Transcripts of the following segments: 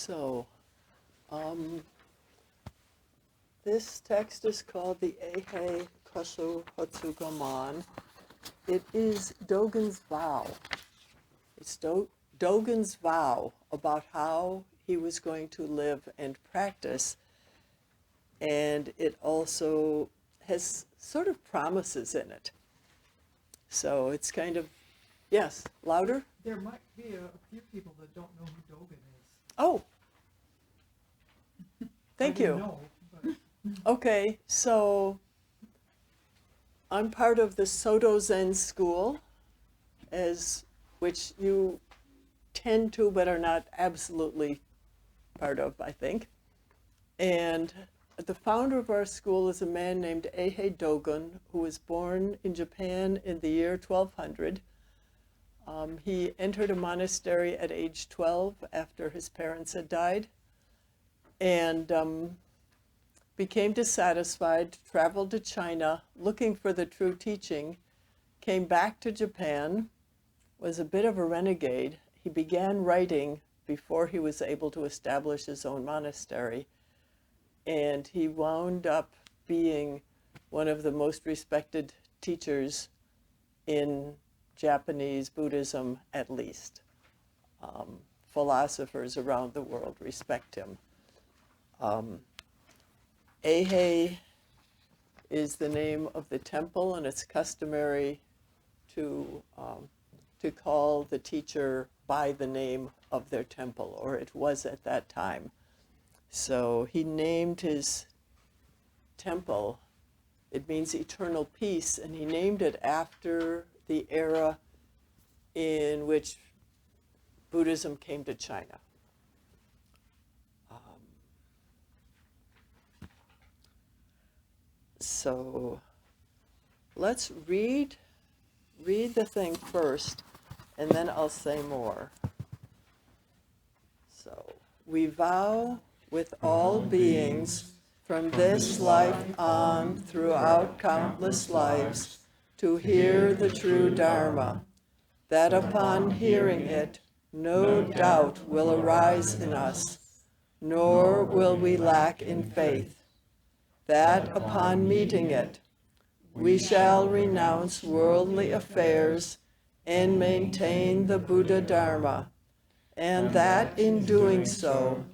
So, this text is called the Eihei Kosu Hotsugamon. It is Dogen's vow. It's Dogen's vow about how he was going to live and practice. And it also has sort of promises in it. So it's kind of, yes, louder? There might be a few people that don't know who Dogen is. Oh, thank you. Know, but... Okay, so I'm part of the Soto Zen school, which you tend to but are not absolutely part of, I think. And the founder of our school is a man named Eihei Dogen, who was born in Japan in the year 1200. He entered a monastery at age 12 after his parents had died, and became dissatisfied, traveled to China looking for the true teaching, came back to Japan, was a bit of a renegade. He began writing before he was able to establish his own monastery, and he wound up being one of the most respected teachers in Japanese Buddhism, at least. Philosophers around the world respect him. Eihei is the name of the temple, and it's customary to call the teacher by the name of their temple, or it was at that time. So he named his temple, it means eternal peace, and he named it after the era in which Buddhism came to China. So let's read the thing first, and then I'll say more. So, we vow with all beings from this life on throughout countless lives to hear the true Dharma, that upon hearing it, no doubt will arise in us, nor will we lack in faith, that upon meeting it, we shall renounce worldly affairs and maintain the Buddha Dharma, and that in doing so,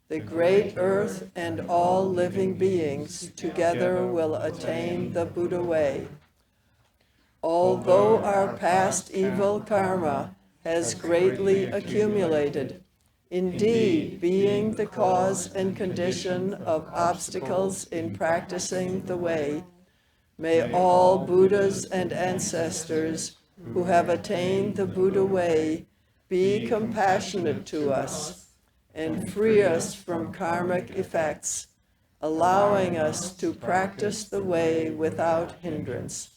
the great earth and all living beings together will attain the Buddha way. Although our past evil karma has greatly accumulated, indeed being the cause and condition of obstacles in practicing the way, may all Buddhas and ancestors who have attained the Buddha way be compassionate to us and free us from karmic effects, allowing us to practice the way without hindrance.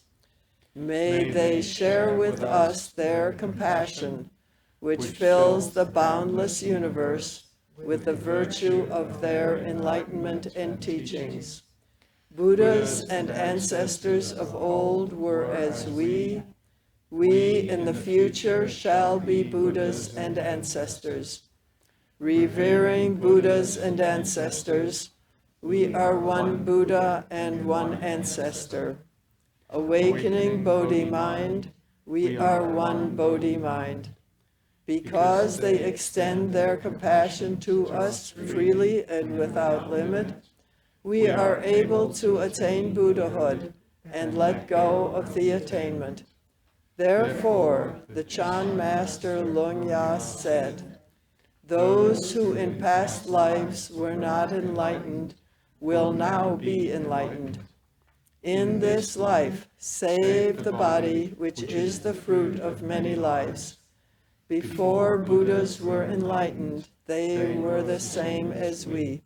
May they share with us their compassion, which fills the boundless universe with the virtue of their enlightenment and teachings. Buddhas and ancestors of old were as we in the future shall be Buddhas and ancestors. Revering Buddhas and ancestors, we are one Buddha and one ancestor. Awakening Bodhi mind, we are one Bodhi mind. Because they extend their compassion to us freely and without limit, we are able to attain Buddhahood and let go of the attainment. Therefore, the Chan Master Lungya said, "Those who in past lives were not enlightened will now be enlightened. In this life, save the body, which is the fruit of many lives. Before Buddhas were enlightened, they were the same as we.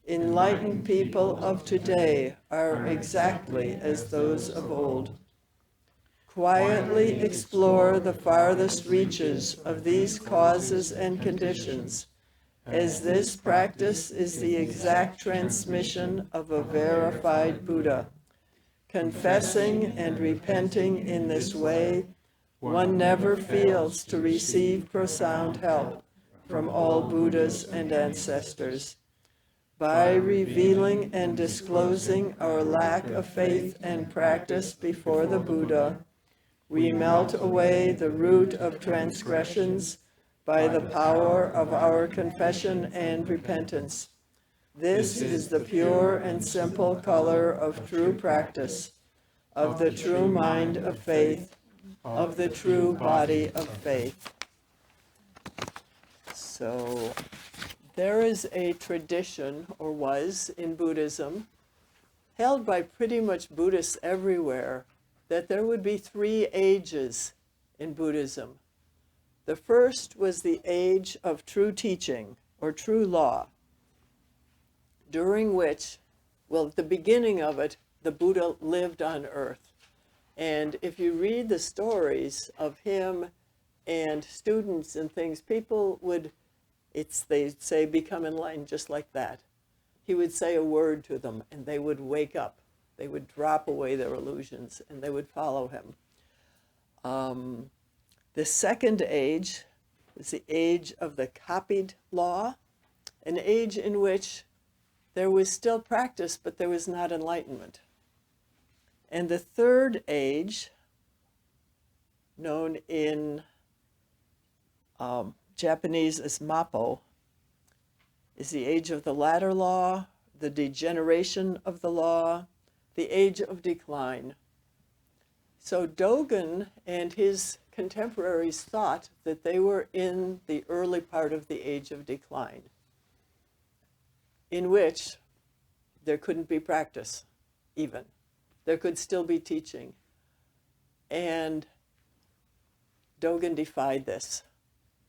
Enlightened people of today are exactly as those of old. Quietly explore the farthest reaches of these causes and conditions, as this practice is the exact transmission of a verified Buddha. Confessing and repenting in this way, one never fails to receive profound help from all Buddhas and ancestors. By revealing and disclosing our lack of faith and practice before the Buddha, we melt away the root of transgressions by the power of our confession and repentance. This is the pure and simple color of true practice, of the true mind of faith, of the true body of faith. So there is a tradition, or was in Buddhism, held by pretty much Buddhists everywhere, that there would be 3 ages in Buddhism. The first was the age of true teaching, or true law, during which, well, at the beginning of it, the Buddha lived on earth. And if you read the stories of him and students and things, people would, they'd say, become enlightened just like that. He would say a word to them and they would wake up. They would drop away their illusions and they would follow him. The second age is the age of the copied law, an age in which there was still practice, but there was not enlightenment. And the third age, known in Japanese as Mappo, is the age of the latter law, the degeneration of the law, the age of decline. So Dogen and his contemporaries thought that they were in the early part of the age of decline, in which there couldn't be practice, even. There could still be teaching. And Dogen defied this.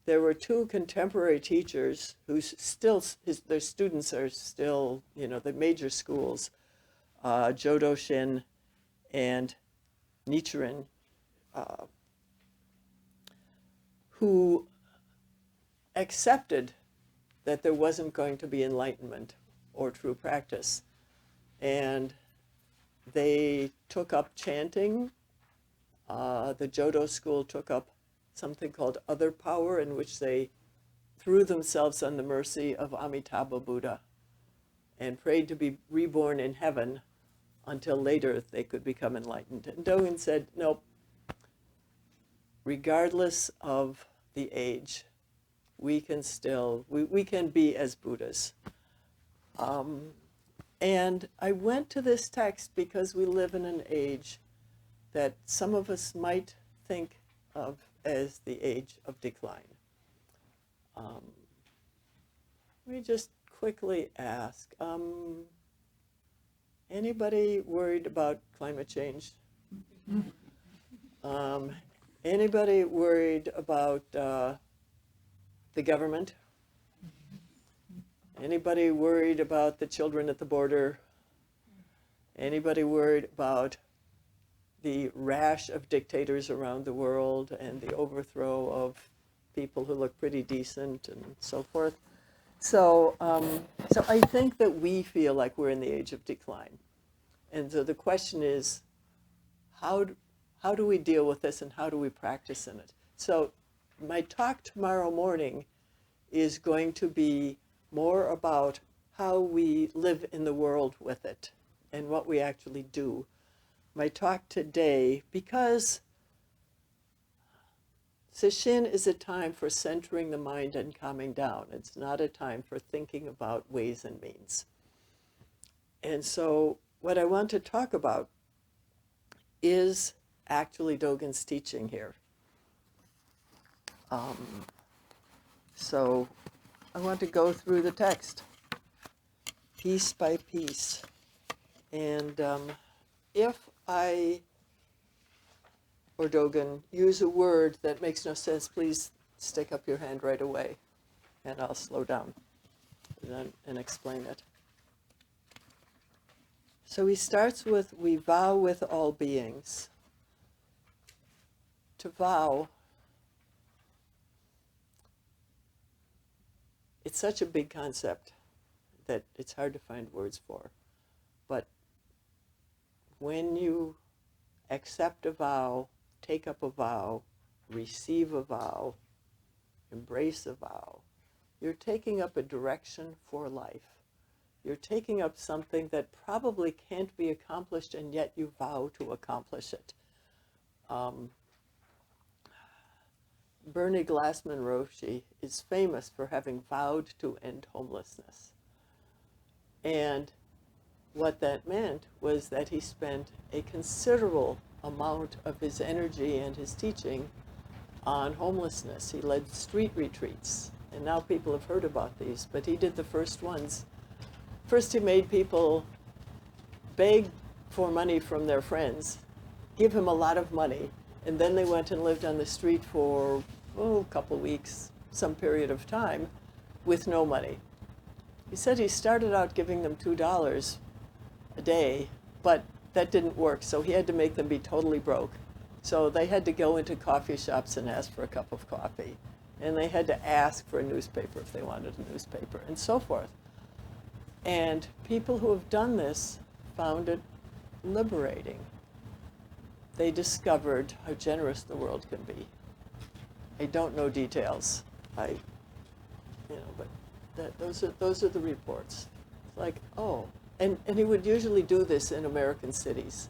There were 2 contemporary teachers who still, their students are still, the major schools, Jodo Shin and Nichiren, who accepted that there wasn't going to be enlightenment or true practice. And they took up chanting. The Jodo school took up something called other power, in which they threw themselves on the mercy of Amitabha Buddha and prayed to be reborn in heaven until later they could become enlightened. And Dogen said, nope, regardless of the age, we can still, we can be as Buddhas. And I went to this text because we live in an age that some of us might think of as the age of decline. Let me just quickly ask, anybody worried about climate change? Anybody worried about the government? Anybody worried about the children at the border? Anybody worried about the rash of dictators around the world and the overthrow of people who look pretty decent and so forth? So I think that we feel like we're in the age of decline. And so the question is, how do we deal with this and how do we practice in it? So my talk tomorrow morning is going to be more about how we live in the world with it and what we actually do. My talk today, because Sesshin is a time for centering the mind and calming down. It's not a time for thinking about ways and means. And so what I want to talk about is actually Dogen's teaching here. So I want to go through the text piece by piece. And if I, or Dogen, use a word that makes no sense, please stick up your hand right away and I'll slow down and explain it. So he starts with, we vow with all beings. To vow, it's such a big concept that it's hard to find words for. But when you accept a vow, take up a vow, receive a vow, embrace a vow, You're taking up a direction for life. You're taking up something that probably can't be accomplished, and yet you vow to accomplish it. Bernie Glassman Roshi is famous for having vowed to end homelessness. And what that meant was that he spent a considerable amount of his energy and his teaching on homelessness. He led street retreats, and now people have heard about these, but he did the first ones. First, he made people beg for money from their friends, give him a lot of money, and then they went and lived on the street for, a couple weeks, some period of time, with no money. He said he started out giving them $2 a day, but that didn't work, so he had to make them be totally broke. So they had to go into coffee shops and ask for a cup of coffee, and they had to ask for a newspaper if they wanted a newspaper, and so forth. And people who have done this found it liberating. They discovered how generous the world can be. I don't know details. But those are the reports. It's like, oh, and he would usually do this in American cities.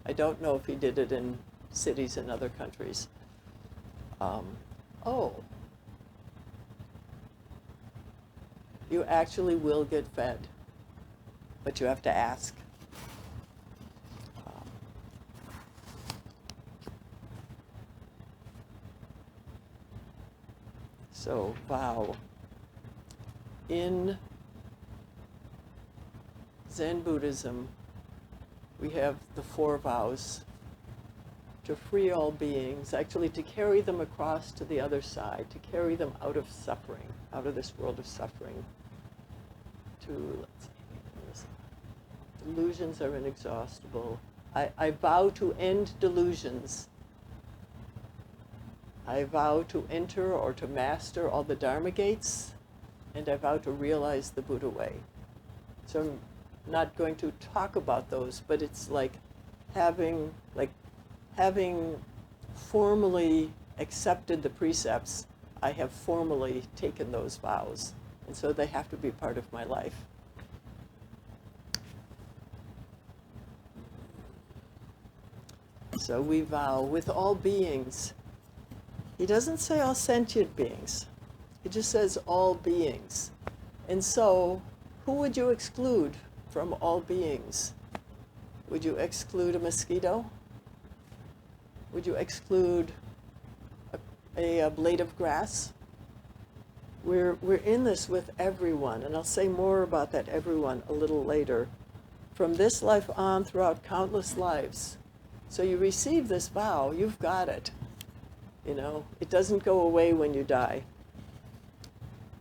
I don't know if he did it in cities in other countries. You actually will get fed, but you have to ask. So, vow. In Zen Buddhism, we have the 4 vows: to free all beings, actually to carry them across to the other side, to carry them out of suffering, out of this world of suffering. Delusions are inexhaustible. I vow to end delusions. I vow to enter or to master all the Dharma gates, and I vow to realize the Buddha way. So I'm not going to talk about those, but it's like having formally accepted the precepts, I have formally taken those vows. And so they have to be part of my life. So we vow with all beings. He doesn't say all sentient beings. He just says all beings. And so, who would you exclude from all beings? Would you exclude a mosquito? Would you exclude a blade of grass? We're in this with everyone, and I'll say more about that everyone a little later. From this life on throughout countless lives. So you receive this vow, you've got it. It doesn't go away when you die.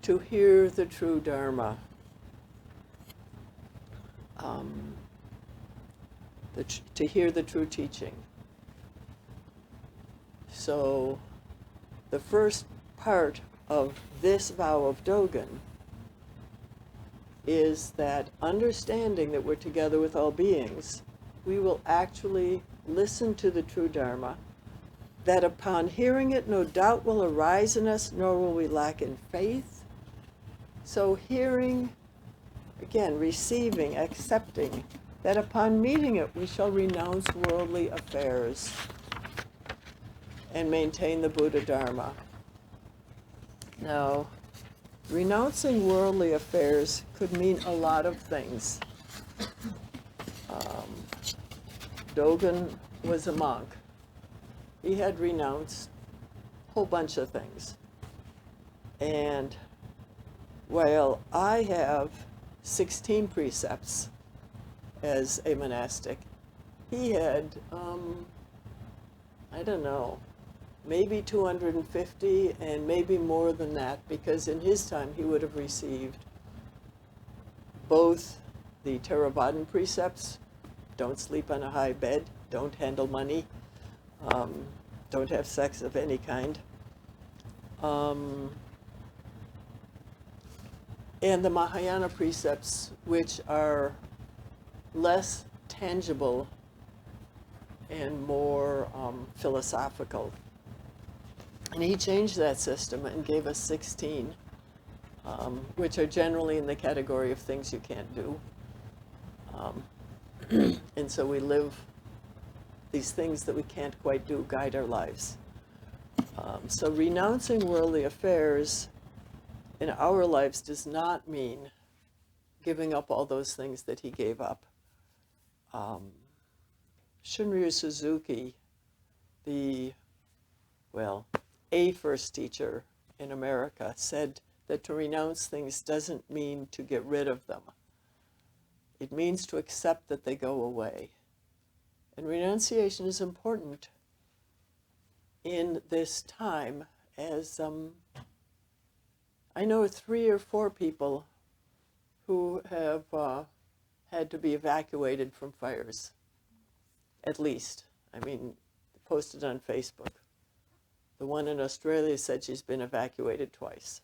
To hear the true Dharma. To hear the true teaching. So the first part of this vow of Dogen is that understanding that we're together with all beings, we will actually listen to the true Dharma, that upon hearing it, no doubt will arise in us, nor will we lack in faith. So hearing, again, receiving, accepting, that upon meeting it, we shall renounce worldly affairs and maintain the Buddha Dharma. Now, renouncing worldly affairs could mean a lot of things. Dogen was a monk. He had renounced a whole bunch of things. And while I have 16 precepts as a monastic, he had, I don't know, maybe 250 and maybe more than that, because in his time he would have received both the Theravadan precepts: don't sleep on a high bed, don't handle money, don't have sex of any kind, and the Mahayana precepts, which are less tangible and more philosophical. And he changed that system and gave us 16. which are generally in the category of things you can't do. And so we live, these things that we can't quite do guide our lives. So renouncing worldly affairs in our lives does not mean giving up all those things that he gave up. Shunryu Suzuki, a first teacher in America, said that to renounce things doesn't mean to get rid of them. It means to accept that they go away. And renunciation is important in this time, as I know 3 or 4 people who have had to be evacuated from fires, at least. I mean, posted on Facebook. The one in Australia said she's been evacuated twice.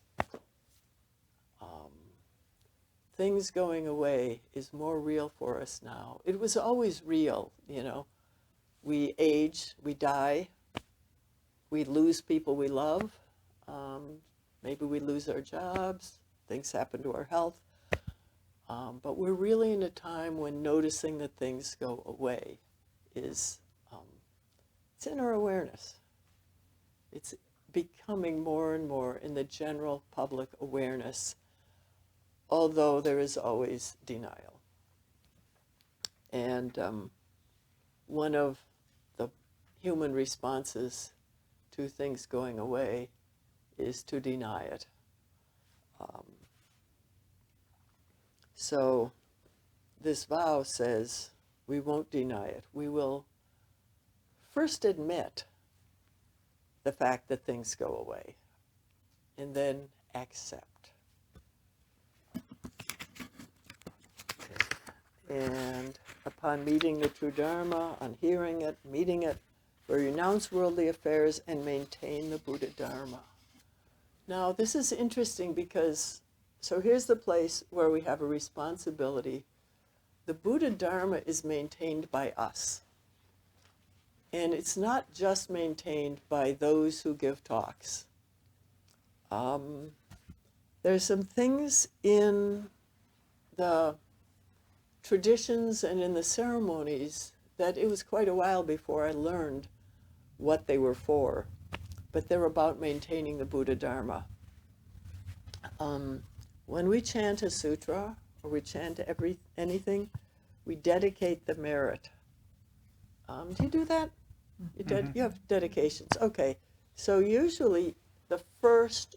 Things going away is more real for us now. It was always real, you know. We age, we die, we lose people we love, maybe we lose our jobs, things happen to our health. But we're really in a time when noticing that things go away is, it's in our awareness. It's becoming more and more in the general public awareness, although there is always denial. And one of the human responses to things going away is to deny it. So this vow says we won't deny it. We will first admit the fact that things go away, and then accept. And upon meeting the true Dharma, on hearing it, meeting it, we renounce worldly affairs and maintain the Buddha Dharma. Now, this is interesting because, so here's the place where we have a responsibility. The Buddha Dharma is maintained by us. And it's not just maintained by those who give talks. There's some things in the traditions and in the ceremonies that it was quite a while before I learned what they were for, but they're about maintaining the Buddha Dharma. When we chant a sutra or we chant anything, we dedicate the merit. Do you do that? You have dedications. Okay. So usually the first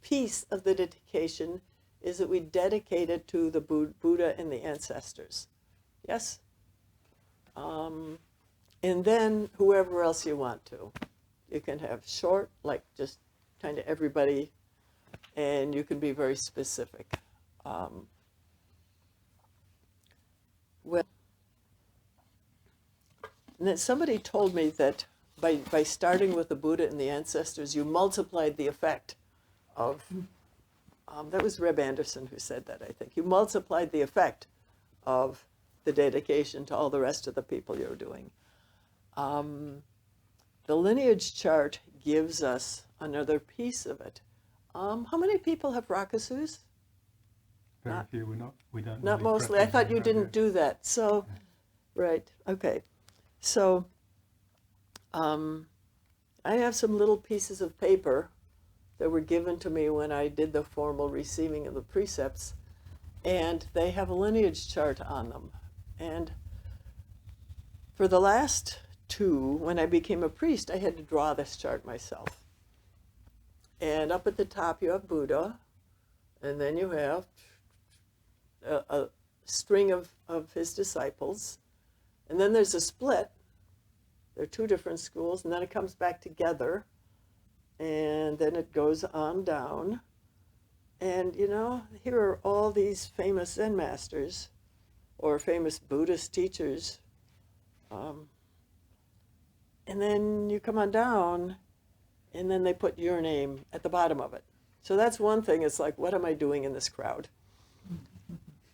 piece of the dedication is that we dedicate it to the Buddha and the ancestors. Yes? And then whoever else you want to. You can have short, like just kind of everybody, and you can be very specific. And then somebody told me that by starting with the Buddha and the ancestors, you multiplied the effect of, that was Reb Anderson who said that, I think. You multiplied the effect of the dedication to all the rest of the people you're doing. The lineage chart gives us another piece of it. How many people have rakasus? Very few. We don't. Not really mostly. I practice thought you around didn't here. do that. So, right. Okay. So, I have some little pieces of paper that were given to me when I did the formal receiving of the precepts, and they have a lineage chart on them. And for the last 2, when I became a priest, I had to draw this chart myself. And up at the top you have Buddha, and then you have a string of his disciples, and then there's a split. There are 2 different schools, and then it comes back together, and then it goes on down. And, you know, here are all these famous Zen masters or famous Buddhist teachers. And then you come on down, and then they put your name at the bottom of it. So that's one thing. It's like, what am I doing in this crowd?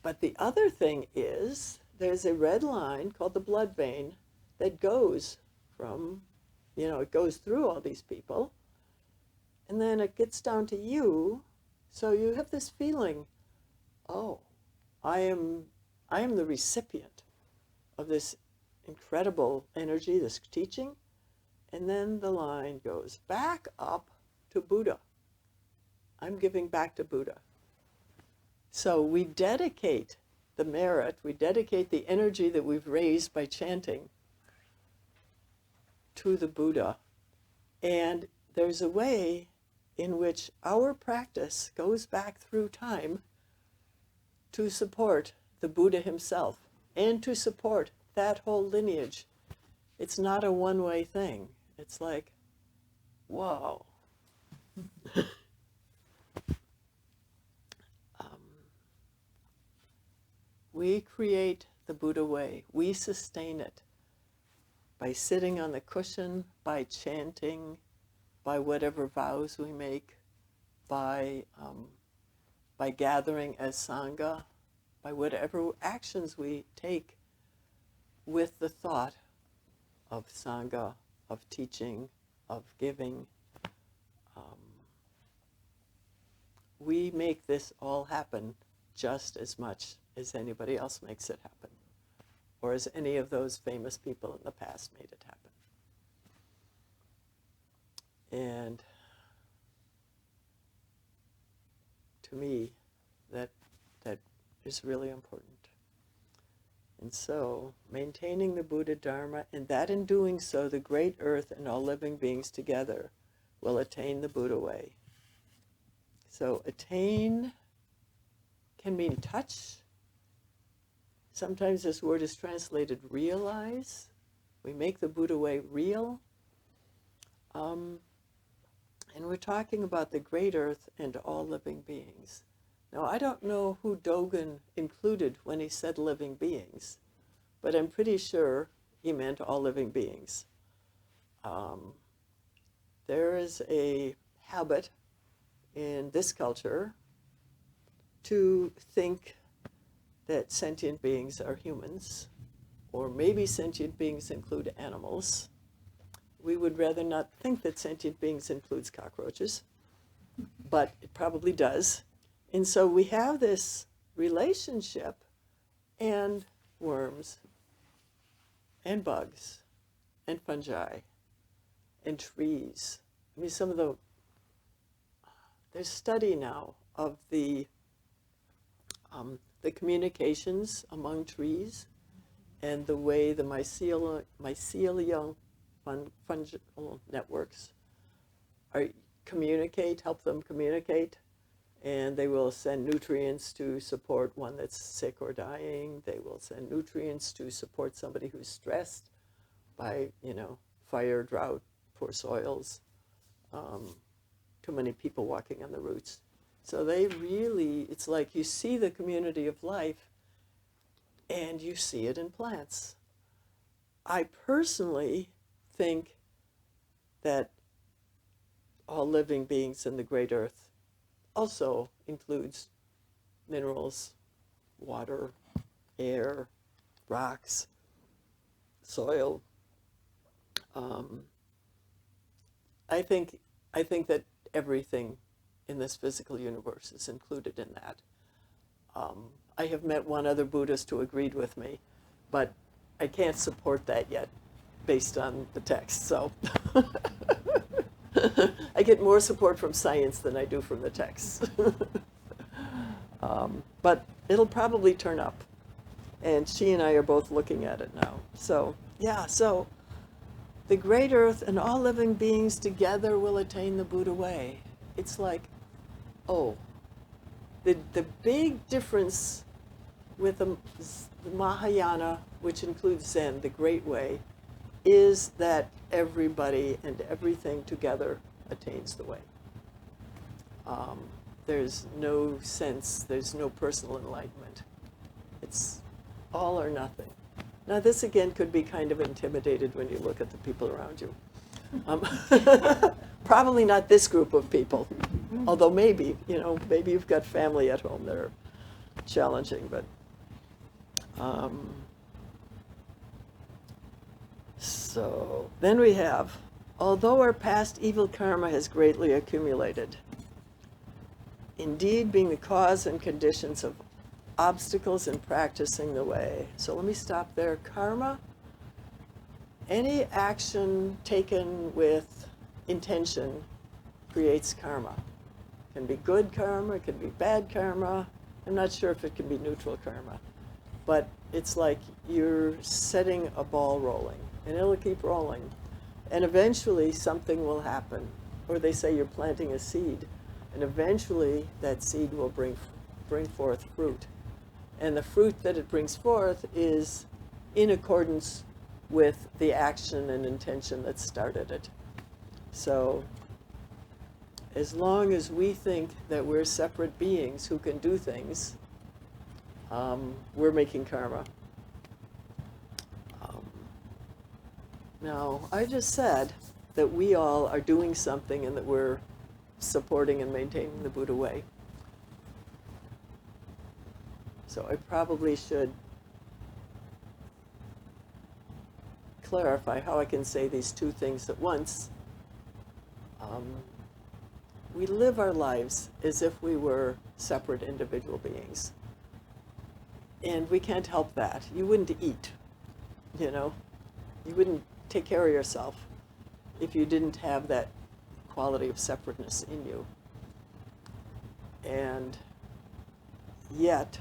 But the other thing is, there's a red line called the blood vein that goes from, you know, it goes through all these people. And then it gets down to you. So you have this feeling, oh, I am the recipient of this incredible energy, this teaching. And then the line goes back up to Buddha. I'm giving back to Buddha. So we dedicate the merit, we dedicate the energy that we've raised by chanting to the Buddha. And there's a way in which our practice goes back through time to support the Buddha himself and to support that whole lineage. It's not a one-way thing. It's like, whoa. We create the Buddha way. We sustain it by sitting on the cushion, by chanting, by whatever vows we make, by gathering as Sangha, by whatever actions we take with the thought of Sangha, of teaching, of giving. We make this all happen just as much as anybody else makes it happen, or as any of those famous people in the past made it happen. And to me, that is really important. And so, maintaining the Buddha Dharma, and that in doing so, the great earth and all living beings together will attain the Buddha way. So, attain can mean touch. Sometimes this word is translated realize. We make the Buddha way real. And we're talking about the great earth and all living beings. Now, I don't know who Dogen included when he said living beings, but I'm pretty sure he meant all living beings. There is a habit in this culture to think that sentient beings are humans, or maybe sentient beings include animals. We would rather not think that sentient beings includes cockroaches, but it probably does. And so we have this relationship, and worms, and bugs, and fungi, and trees. I mean, there's study now of the communications among trees and the way the mycelial fungal networks help them communicate, and they will send nutrients to support one that's sick or dying. They will send nutrients to support somebody who's stressed by, fire, drought, poor soils, too many people walking on the routes. So it's like you see the community of life and you see it in plants. I personally think that all living beings in the great earth also includes minerals, water, air, rocks, soil. I think that everything in this physical universe is included in that. I have met one other Buddhist who agreed with me, but I can't support that yet based on the text. So I get more support from science than I do from the text. But it'll probably turn up. And she and I are both looking at it now. So, so the great earth and all living beings together will attain the Buddha way. It's like, the big difference with the Mahayana, which includes Zen, the great way, is that everybody and everything together attains the way. There's no sense, there's no personal enlightenment. It's all or nothing. Now this again could be kind of intimidated when you look at the people around you. Probably not this group of people, although maybe you've got family at home that are challenging, but so then we have, although our past evil karma has greatly accumulated, indeed being the cause and conditions of obstacles in practicing the way. So let me stop there. Karma, any action taken with intention creates karma. It can be good karma, it can be bad karma. I'm not sure if it can be neutral karma. But it's like you're setting a ball rolling, and it'll keep rolling. And eventually something will happen. Or they say you're planting a seed, and eventually that seed will bring forth fruit. And the fruit that it brings forth is in accordance with the action and intention that started it. So as long as we think that we're separate beings who can do things, we're making karma. Now, I just said that we all are doing something and that we're supporting and maintaining the Buddha way. So I probably should clarify how I can say these two things at once. We live our lives as if we were separate individual beings. And we can't help that. You wouldn't eat, you know? You wouldn't take care of yourself if you didn't have that quality of separateness in you. And yet,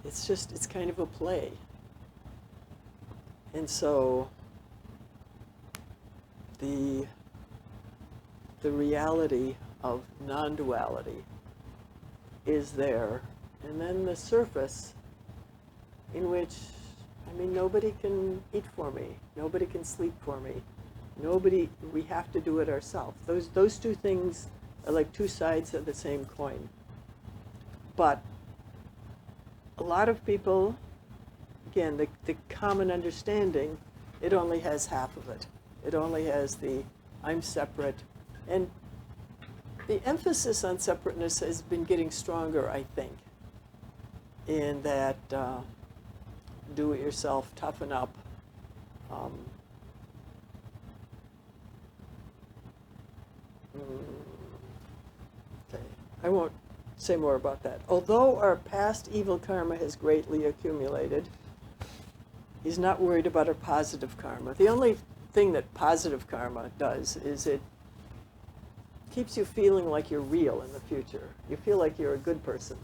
it's kind of a play. And so the reality of non-duality is there. And then the surface in which, I mean, nobody can eat for me. Nobody can sleep for me. We have to do it ourselves. Those two things are like two sides of the same coin. But a lot of people, again, the common understanding, it only has half of it. It only has the I'm separate. And the emphasis on separateness has been getting stronger, I think, in that do it yourself, toughen up. Okay, I won't say more about that. Although our past evil karma has greatly accumulated, he's not worried about our positive karma. The only thing that positive karma does is it keeps you feeling like you're real in the future. You feel like you're a good person.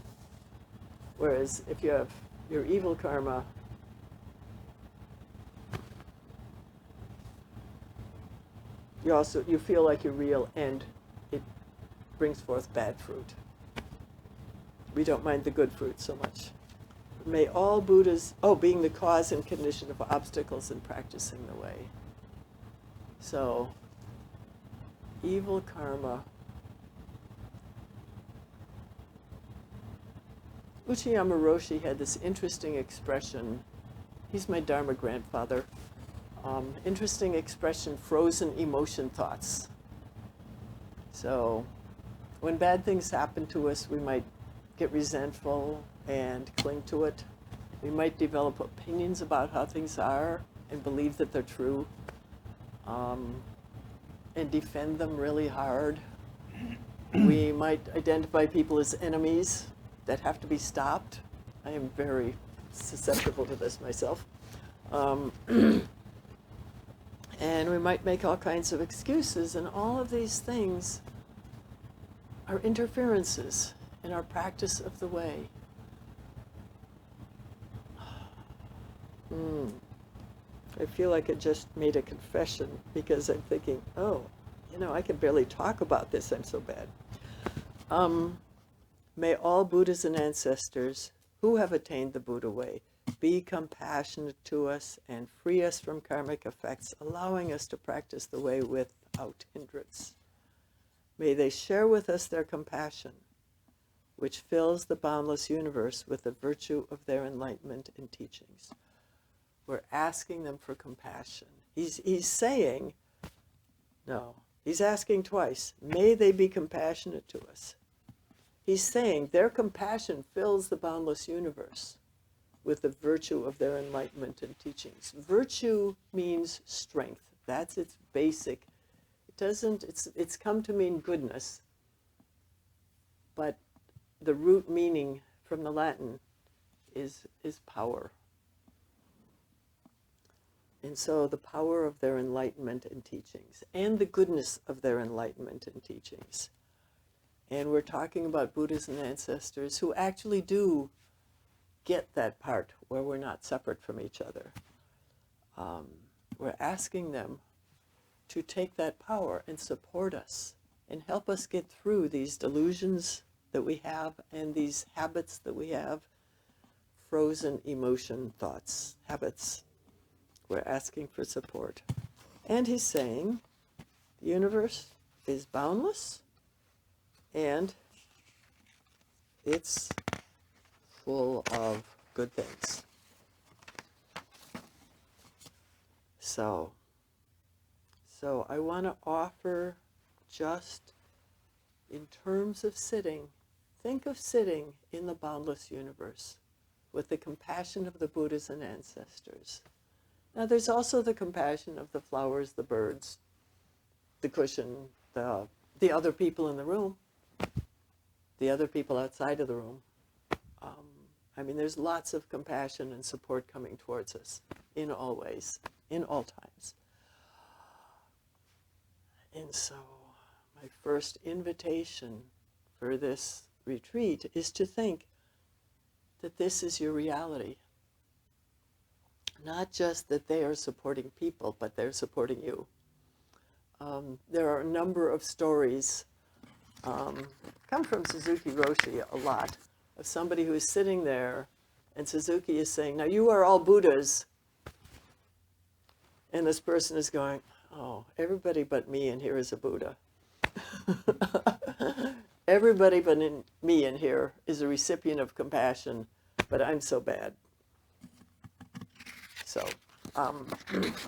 Whereas if you have your evil karma, you feel like you're real, and it brings forth bad fruit. We don't mind the good fruit so much. May all Buddhas, being the cause and condition of obstacles in practicing the way. So, evil karma. Uchiyama Roshi had this interesting expression. He's my Dharma grandfather. Interesting expression, frozen emotion thoughts. So, when bad things happen to us, we might get resentful and cling to it. We might develop opinions about how things are and believe that they're true, and defend them really hard. We might identify people as enemies that have to be stopped. I am very susceptible to this myself. And we might make all kinds of excuses, and all of these things are interferences in our practice of the way. I feel like I just made a confession because I'm thinking, I can barely talk about this, I'm so bad. May all Buddhas and ancestors who have attained the Buddha way be compassionate to us and free us from karmic effects, allowing us to practice the way without hindrance. May they share with us their compassion, which fills the boundless universe with the virtue of their enlightenment and teachings. We're asking them for compassion. He's saying, no, he's asking twice, may they be compassionate to us. He's saying their compassion fills the boundless universe with the virtue of their enlightenment and teachings. Virtue means strength. That's its basic. It's come to mean goodness. but the root meaning from the Latin is power. And so the power of their enlightenment and teachings, and the goodness of their enlightenment and teachings. And we're talking about Buddhas and ancestors who actually do get that part where we're not separate from each other. We're asking them to take that power and support us and help us get through these delusions that we have and these habits that we have, frozen emotion, thoughts, habits. We're asking for support. And he's saying the universe is boundless and it's full of good things. So I want to offer, just in terms of sitting, think of sitting in the boundless universe with the compassion of the Buddhas and ancestors. Now there's also the compassion of the flowers, the birds, the cushion, the other people in the room, the other people outside of the room. There's lots of compassion and support coming towards us in all ways, in all times. And so my first invitation for this retreat is to think that this is your reality. Not just that they are supporting people, but they're supporting you. There are a number of stories, come from Suzuki Roshi a lot, of somebody who is sitting there and Suzuki is saying, now you are all Buddhas. And this person is going, oh, everybody but me in here is a Buddha. Everybody but me in here is a recipient of compassion, but I'm so bad. So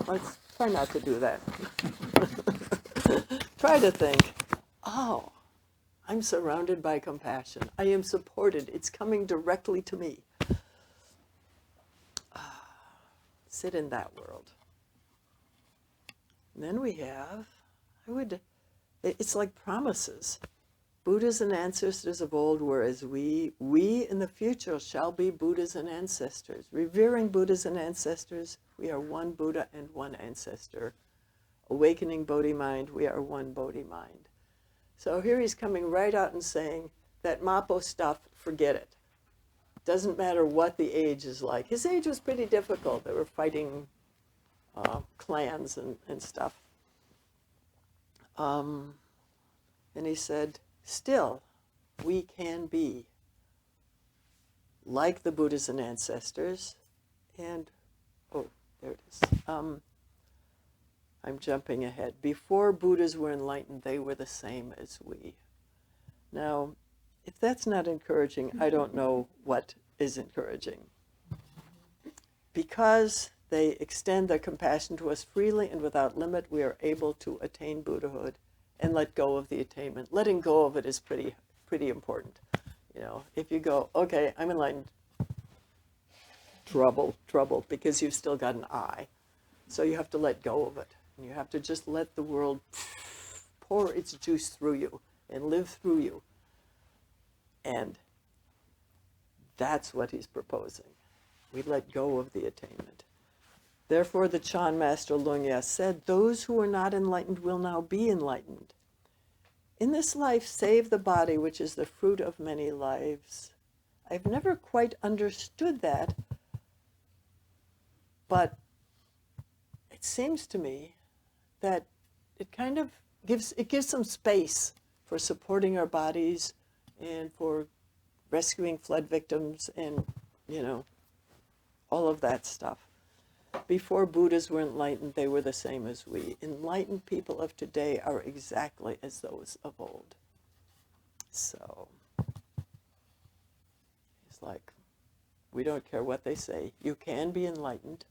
let's try not to do that. Try to think, oh, I'm surrounded by compassion. I am supported. It's coming directly to me. Sit in that world. And then we have, it's like promises. Buddhas and ancestors of old were as we in the future shall be Buddhas and ancestors. Revering Buddhas and ancestors, we are one Buddha and one ancestor. Awakening Bodhi mind, we are one Bodhi mind. So here he's coming right out and saying that Mapo stuff, forget it. Doesn't matter what the age is like. His age was pretty difficult. They were fighting clans and stuff. And he said, still, we can be like the Buddhas and ancestors. And, oh, there it is. I'm jumping ahead. Before Buddhas were enlightened, they were the same as we. Now, if that's not encouraging, I don't know what is encouraging. Because they extend their compassion to us freely and without limit, we are able to attain Buddhahood and let go of the attainment. Letting go of it is pretty important. You know, if you go, okay, I'm enlightened, trouble, because you've still got an I. So you have to let go of it. And you have to just let the world pour its juice through you and live through you. And that's what he's proposing. We let go of the attainment. Therefore, the Chan Master Lungya said, those who are not enlightened will now be enlightened. In this life, save the body, which is the fruit of many lives. I've never quite understood that, but it seems to me that it kind of gives some space for supporting our bodies and for rescuing flood victims and, all of that stuff. Before Buddhas were enlightened, they were the same as we. Enlightened people of today are exactly as those of old. So, it's like, we don't care what they say. You can be enlightened.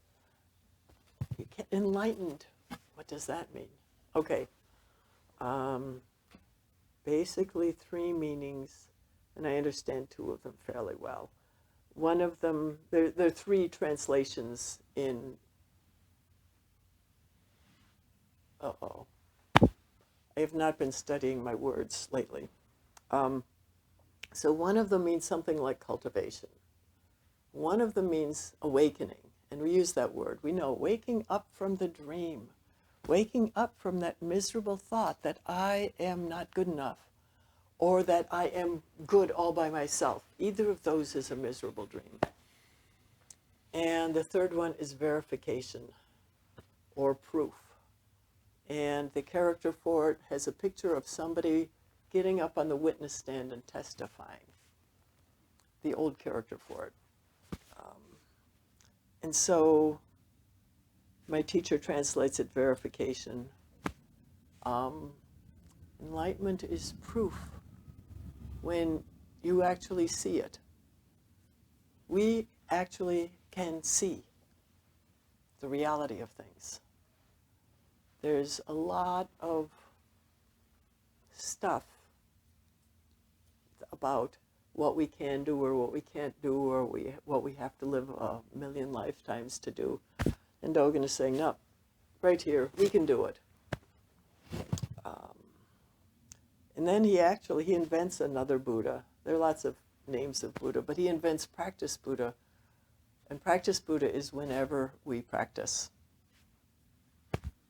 Enlightened, what does that mean? Okay, basically 3 meanings, and I understand 2 of them fairly well. One of them, there are 3 translations in, I have not been studying my words lately. So one of them means something like cultivation. One of them means awakening. And we use that word. We know waking up from the dream. Waking up from that miserable thought that I am not good enough, or that I am good all by myself. Either of those is a miserable dream. And the third one is verification, or proof. And the character for it has a picture of somebody getting up on the witness stand and testifying. The old character for it. And so my teacher translates it verification. Enlightenment is proof when you actually see it. We actually can see the reality of things. There's a lot of stuff about what we can do or what we can't do, or what we have to live a million lifetimes to do. And Dogen is saying, no, right here, we can do it. And then he invents another Buddha. There are lots of names of Buddha, but he invents practice Buddha. And practice Buddha is whenever we practice.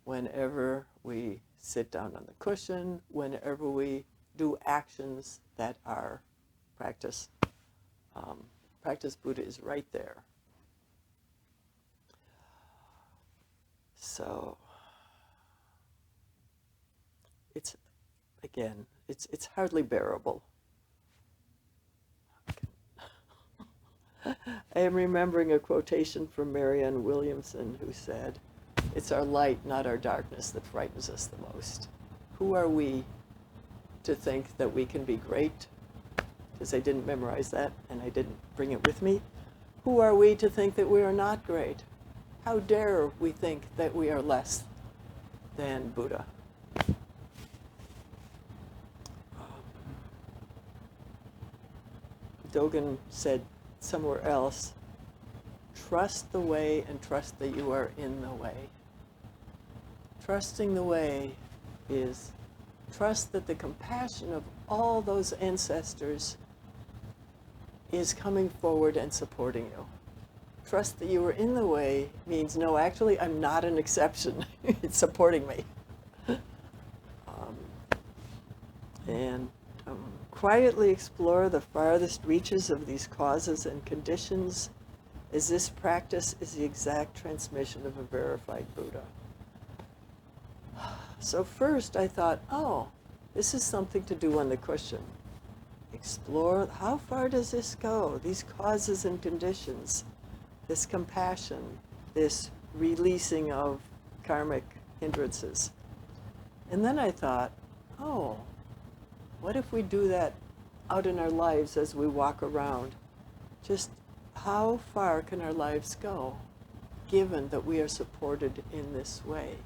Whenever we sit down on the cushion, whenever we do actions that are practice. Practice Buddha is right there. So, it's hardly bearable. I am remembering a quotation from Marianne Williamson, who said, "It's our light, not our darkness, that frightens us the most." Who are we to think that we can be great? Because I didn't memorize that and I didn't bring it with me. Who are we to think that we are not great? How dare we think that we are less than Buddha? Dogen said somewhere else, trust the way and trust that you are in the way. Trusting the way is trust that the compassion of all those ancestors is coming forward and supporting you. Trust that you are in the way means, no, actually, I'm not an exception. It's supporting me. Quietly explore the farthest reaches of these causes and conditions, as this practice is the exact transmission of a verified Buddha. So first I thought, oh, this is something to do on the cushion. Explore, how far does this go? These causes and conditions, this compassion, this releasing of karmic hindrances. And then I thought, oh, what if we do that out in our lives as we walk around? Just how far can our lives go, given that we are supported in this way?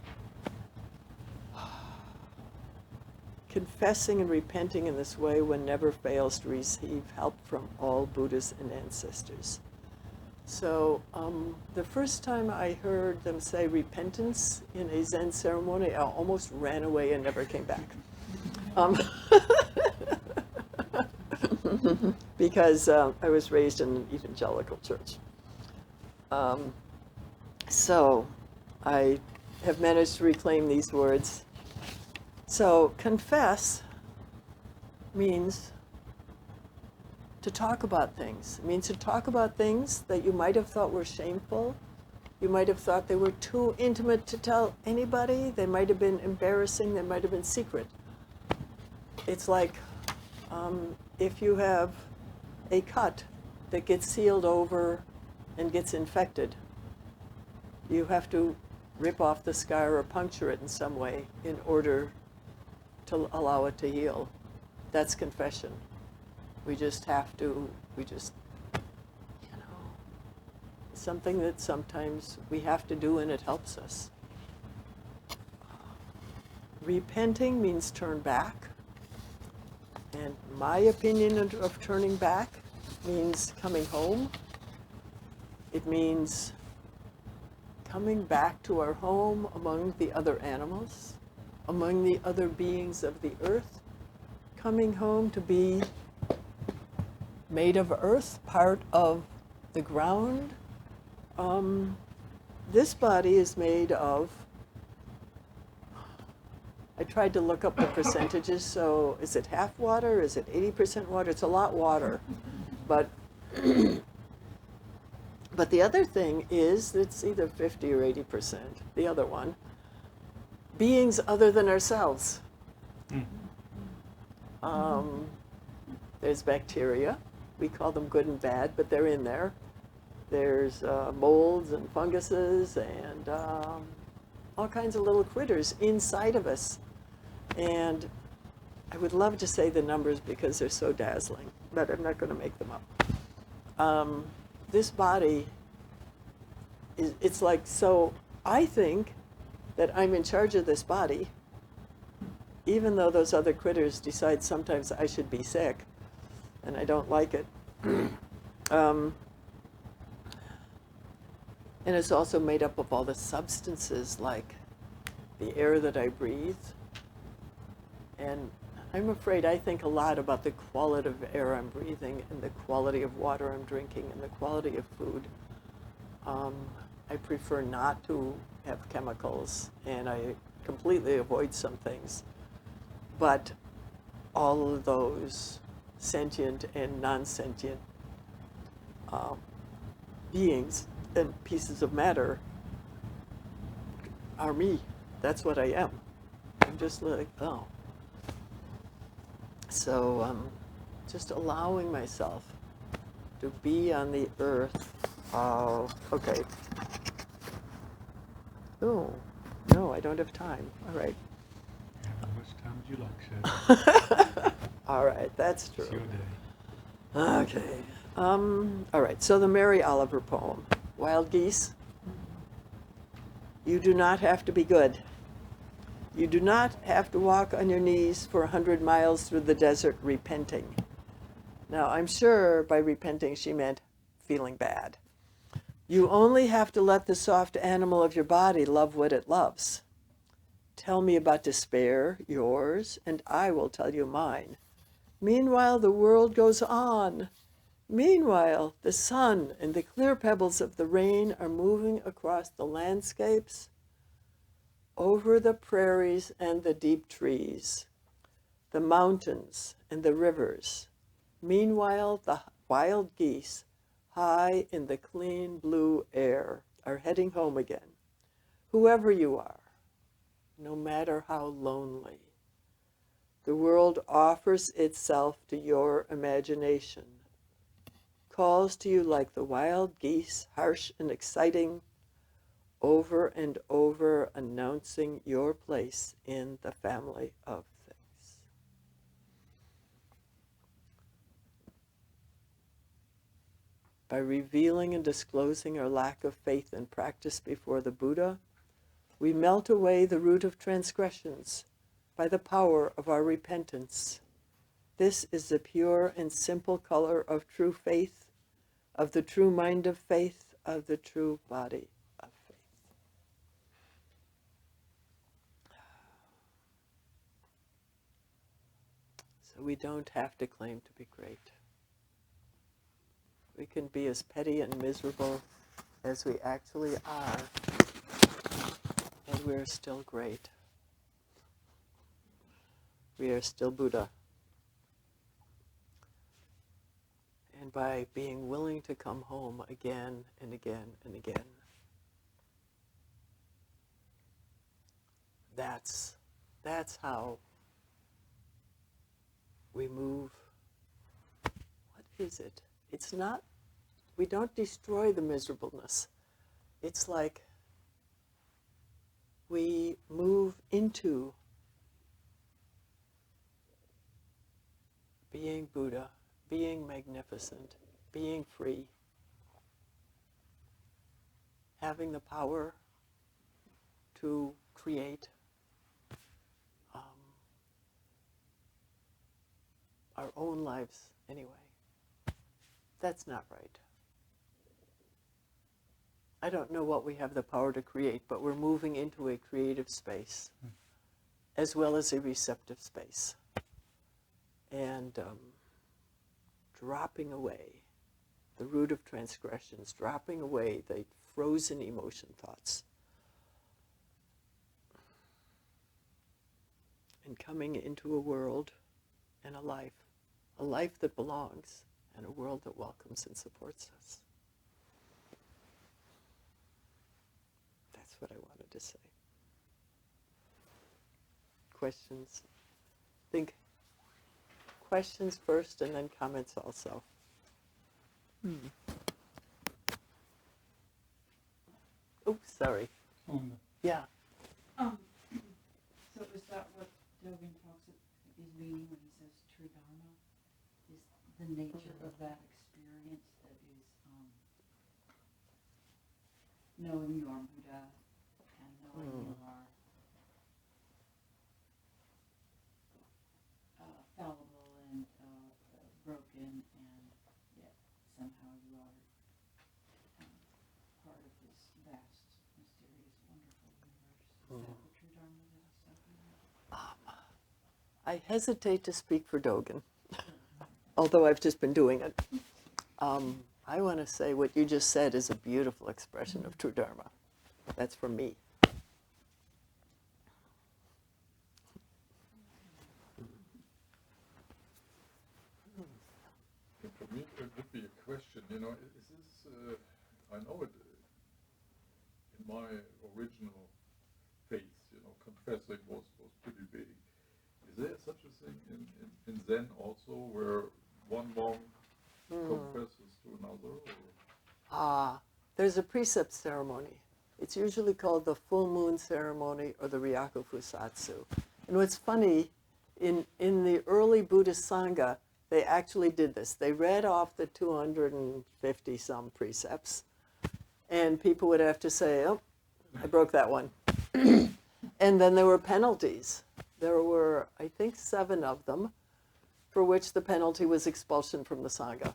Confessing and repenting in this way one never fails to receive help from all Buddhas and ancestors. So the first time I heard them say repentance in a Zen ceremony, I almost ran away and never came back. Because I was raised in an evangelical church. So I have managed to reclaim these words. So confess means to talk about things. It means to talk about things that you might have thought were shameful. You might have thought they were too intimate to tell anybody. They might have been embarrassing. They might have been secret. It's like if you have a cut that gets sealed over and gets infected, you have to rip off the scar or puncture it in some way in order to allow it to heal. That's confession. We just have to, something that sometimes we have to do and it helps us. Repenting means turn back. And my opinion of turning back means coming home. It means coming back to our home among the other animals, among the other beings of the earth, coming home to be made of earth, part of the ground. This body is made of, I tried to look up the percentages, so is it half water? Is it 80% water? It's a lot water. But but the other thing is, it's either 50 or 80%, the other one, beings other than ourselves. There's bacteria. We call them good and bad, but they're in there. There's molds and funguses and all kinds of little critters inside of us. And I would love to say the numbers because they're so dazzling, but I'm not going to make them up. This body, it's like, so I think that I'm in charge of this body, even though those other critters decide sometimes I should be sick, and I don't like it. And it's also made up of all the substances, like the air that I breathe. And I'm afraid I think a lot about the quality of air I'm breathing and the quality of water I'm drinking and the quality of food. I prefer not to have chemicals, and I completely avoid some things. But all of those sentient and non-sentient beings and pieces of matter are me. That's what I am. I'm just like, oh. So just allowing myself to be on the earth. Okay. Oh, no, I don't have time. All right. How much time would you like, Shodo? All right, that's true. It's your day. Okay. All right, so the Mary Oliver poem, Wild Geese. You do not have to be good. You do not have to walk on your knees for 100 miles through the desert repenting. Now, I'm sure by repenting she meant feeling bad. You only have to let the soft animal of your body love what it loves. Tell me about despair, yours, and I will tell you mine. Meanwhile, the world goes on. Meanwhile, the sun and the clear pebbles of the rain are moving across the landscapes, over the prairies and the deep trees, the mountains and the rivers. Meanwhile, the wild geese, high in the clean blue air, are heading home again. Whoever you are, no matter how lonely, the world offers itself to your imagination, calls to you like the wild geese, harsh and exciting, over and over announcing your place in the family of things. By revealing and disclosing our lack of faith and practice before the Buddha, we melt away the root of transgressions by the power of our repentance. This is the pure and simple color of true faith, of the true mind of faith, of the true body of faith. So we don't have to claim to be great. We can be as petty and miserable as we actually are, and we're still great. We are still Buddha. And by being willing to come home again and again and again, that's how we move. What is it? It's not, we don't destroy the miserableness. It's like we move into being Buddha, being magnificent, being free, having the power to create our own lives anyway. That's not right. I don't know what we have the power to create, but we're moving into a creative space as well as a receptive space. And dropping away the root of transgressions, dropping away the frozen emotion thoughts, and coming into a world and a life that belongs, and a world that welcomes and supports us. That's what I wanted to say. Questions? Think questions first and then comments also. Oops, sorry. Yeah. So is that what Dogen is meaning when he says true Dharma? Is the nature of that experience that is knowing you are Buddha and knowing you are fallible and broken, and yet somehow you are part of this vast, mysterious, wonderful universe. Is that the true Dharma that he's talking about? I hesitate to speak for Dogen, although I've just been doing it. I want to say what you just said is a beautiful expression of true Dharma. That's for me. For me, it would be a question, is this, I know it, in my original faith, confessing was pretty big. Is there such a thing in Zen also, where one monk confesses to another? There's a precept ceremony. It's usually called the full moon ceremony or the Ryaku Fusatsu. And what's funny, in the early Buddhist Sangha, they actually did this. They read off the 250 some precepts, and people would have to say, oh, I broke that one. And then there were penalties. There were, I think, 7 of them, for which the penalty was expulsion from the Sangha.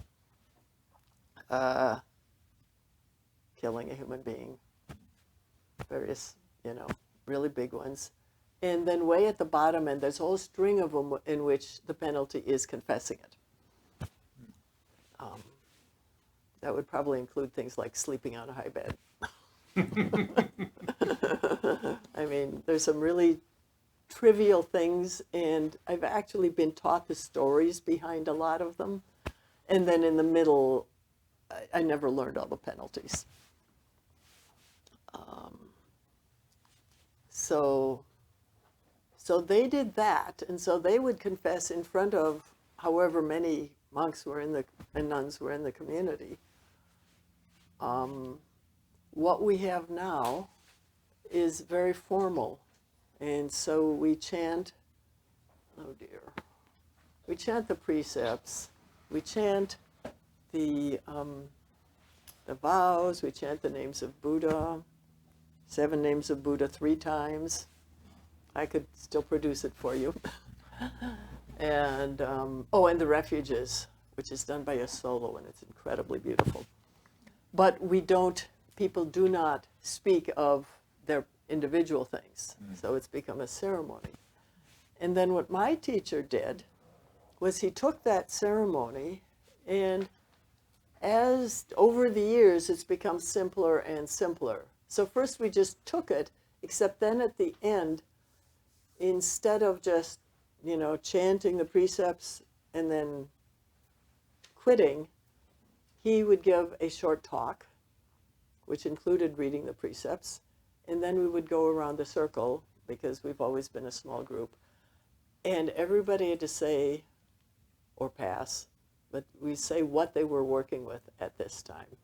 Killing a human being, various, really big ones. And then way at the bottom end, there's a whole string of them in which the penalty is confessing it. That would probably include things like sleeping on a high bed. I mean, there's some really trivial things, and I've actually been taught the stories behind a lot of them. And then in the middle, I never learned all the penalties. So they did that, and so they would confess in front of however many monks were and nuns were in the community. What we have now is very formal, and so we chant, we chant the precepts, we chant the vows, we chant the names of Buddha, 7 names of Buddha 3 times. I could still produce it for you. And, and the refuges, which is done by a solo, and it's incredibly beautiful. But people do not speak of their individual things, so it's become a ceremony. And then what my teacher did was he took that ceremony, and as over the years, it's become simpler and simpler. So first we just took it, except then at the end, instead of just, chanting the precepts and then quitting, he would give a short talk, which included reading the precepts, and then we would go around the circle, because we've always been a small group, and everybody had to say, or pass, but we say what they were working with at this time.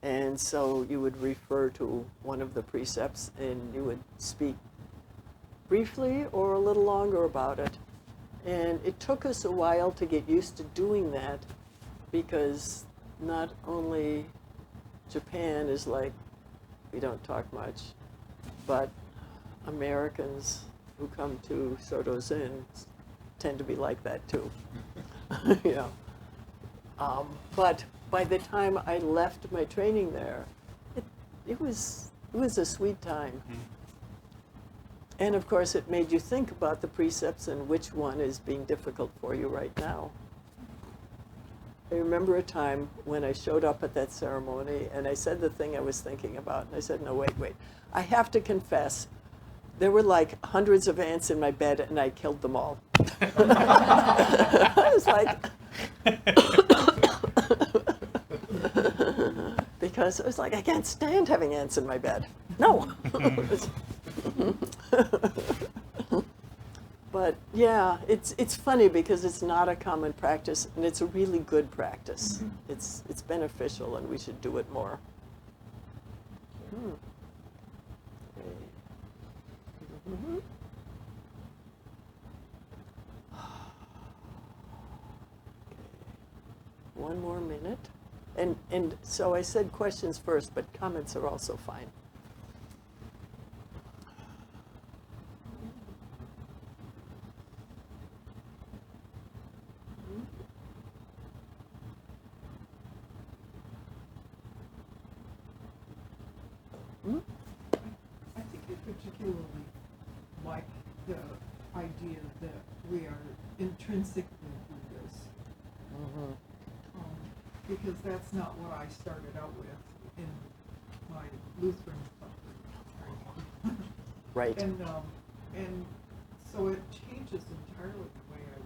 And so you would refer to one of the precepts, and you would speak briefly or a little longer about it. And it took us a while to get used to doing that, because not only Japan is like, we don't talk much, but Americans who come to Soto Zen tend to be like that too. But by the time I left my training there, it was a sweet time. And of course, it made you think about the precepts and which one is being difficult for you right now. I remember a time when I showed up at that ceremony and I said the thing I was thinking about. And I said, no, wait. I have to confess, there were like hundreds of ants in my bed and I killed them all. I was like, because it was like, I can't stand having ants in my bed. No. But yeah, it's funny because it's not a common practice, and it's a really good practice. It's beneficial, and we should do it more. Okay. Mhm. One more minute. And so I said questions first, but comments are also fine. I think I particularly like the idea that we are intrinsically Buddhas. Because that's not what I started out with in my Lutheran upbringing. Right. And so it changes entirely the way I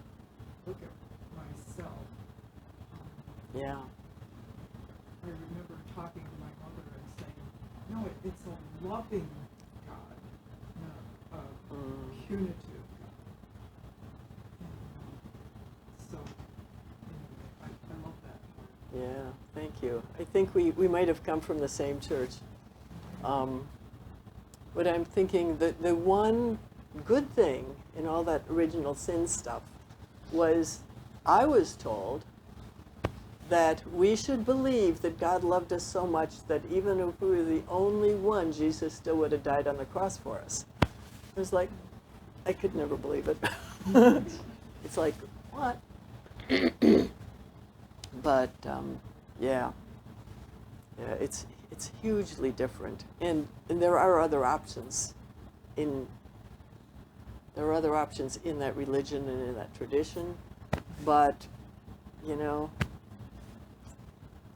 look at myself. Yeah. I remember talking to my mother and saying, no, it's a loving God, not a punitive God. So, anyway, I love that part. Yeah, thank you. I think we might have come from the same church. But I'm thinking that the one good thing in all that original sin stuff was I was told that we should believe that God loved us so much that even if we were the only one, Jesus still would have died on the cross for us. It was like, I could never believe it. It's like, what? But yeah, it's hugely different, and there are other options in that religion and in that tradition, but you know,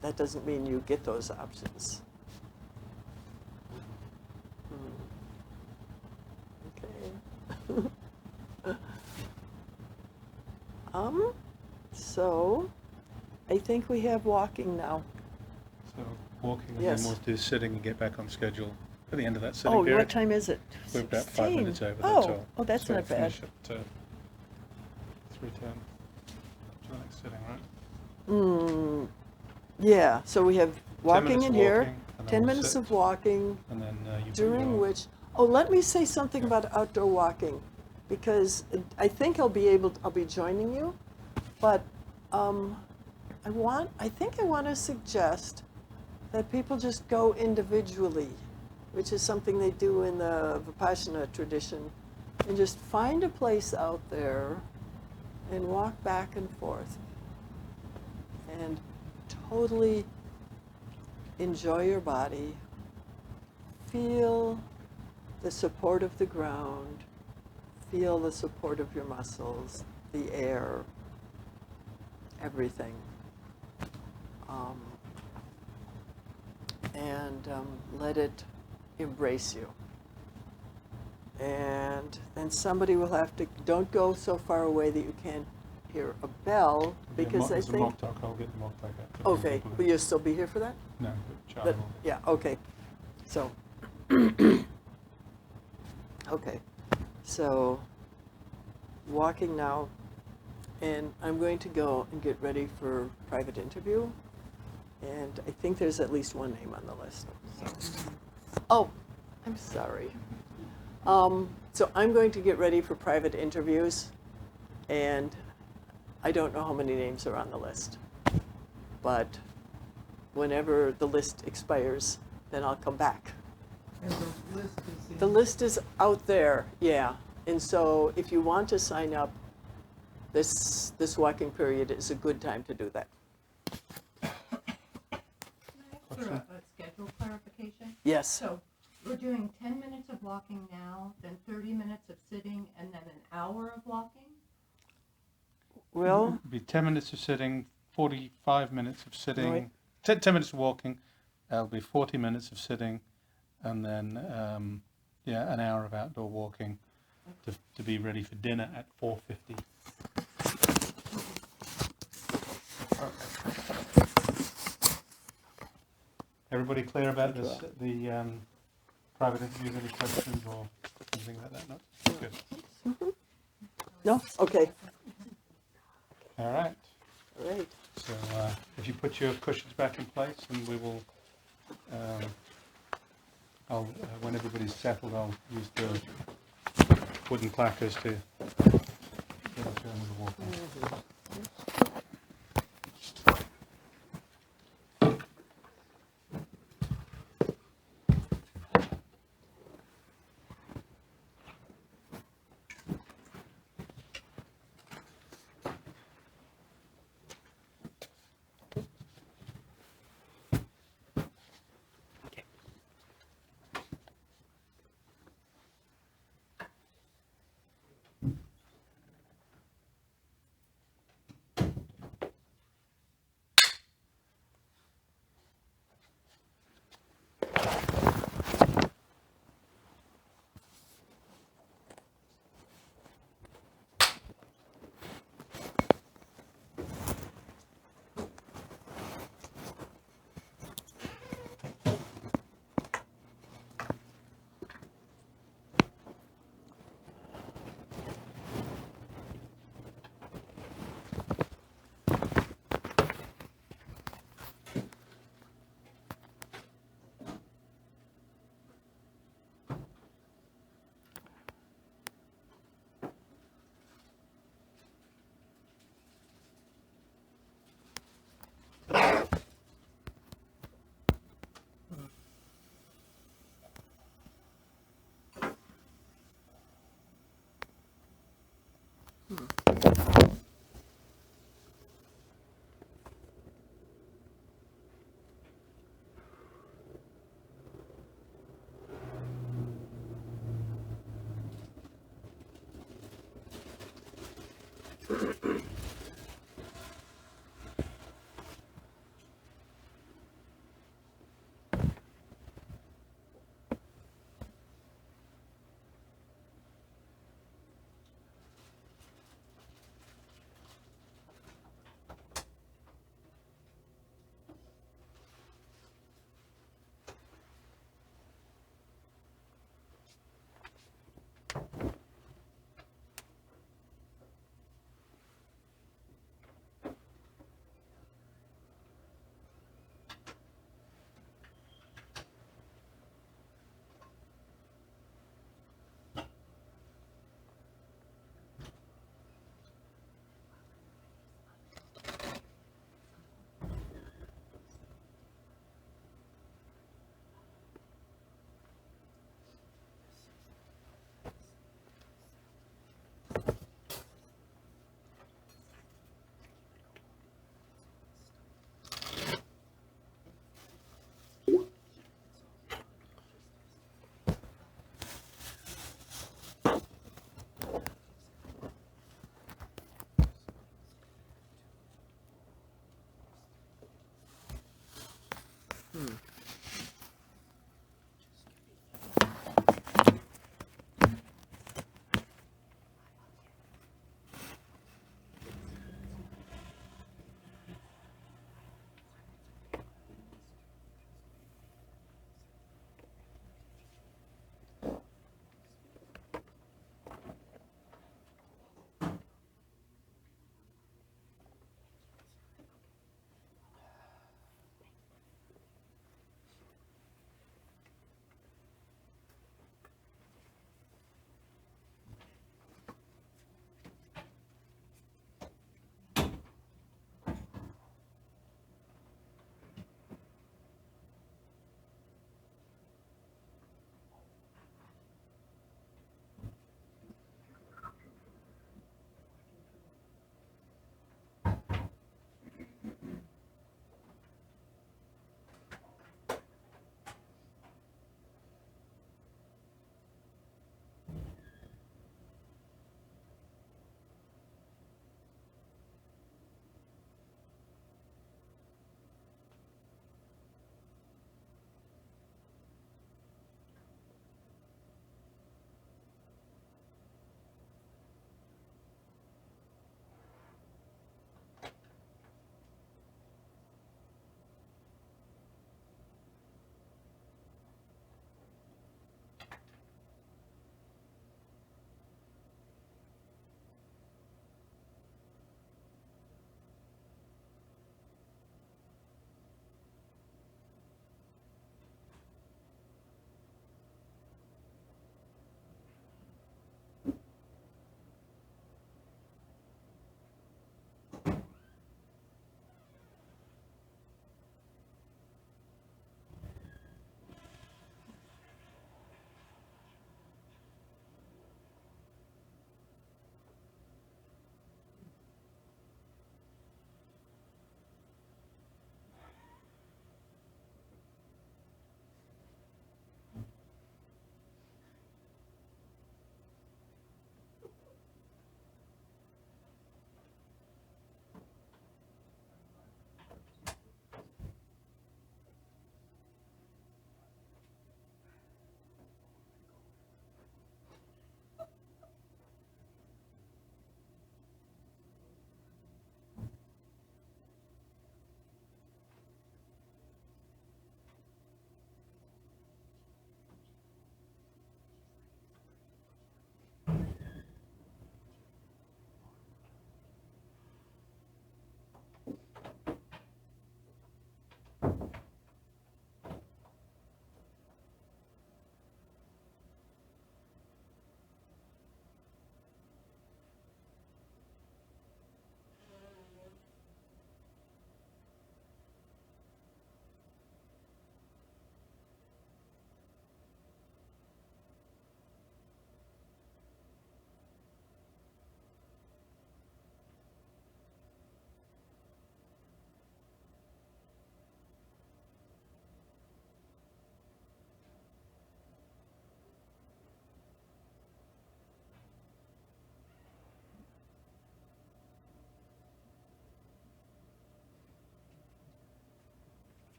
that doesn't mean you get those options. Okay. So I think we have walking now. So walking and Yes. then we'll do sitting and get back on schedule at the end of that sitting Oh, period. what time is it? We're about 5 16. minutes over, that's all. Oh, that's So not we'll bad. finish at 3:10. To the next sitting, right? Yeah, so we have 10 walking minutes in of here, walking, and then 10 we'll minutes sit. of walking, And then you during which, let me say something about outdoor walking, because I think I'll be joining you, but I think I want to suggest that people just go individually, which is something they do in the Vipassana tradition, and just find a place out there and walk back and forth and totally enjoy your body, feel the support of the ground, feel the support of your muscles, the air, everything. And let it embrace you. And then somebody will have to, don't go so far away that you can't hear a bell, because I There's a think, mock talk, I'll get the mock talk out. to okay, people. will you still be here for that? No, but Charlie But, will. yeah, okay. So, okay. So, walking now, and I'm going to go and get ready for private interview. And I think there's at least one name on the list. So. Oh, I'm sorry. So I'm going to get ready for private interviews, and I don't know how many names are on the list. But whenever the list expires, then I'll come back. And the list is in. The list is out there, yeah. And so if you want to sign up, this walking period is a good time to do that. Can I ask for a schedule clarification? Yes. So we're doing 10 minutes of walking now, then 30 minutes of sitting, and then an hour of walking? Well, It'll be 10 minutes of sitting, 45 minutes of sitting, Right. 10 minutes of walking, there'll be 40 minutes of sitting, and then, an hour of outdoor walking to be ready for dinner at 4:50. Everybody clear about this, the private interviews? Any questions or anything like that? No? Good. No? Okay. All right. All right. So if you put your cushions back in place, and we will, when everybody's settled, I'll use the wooden placards to show them the walking.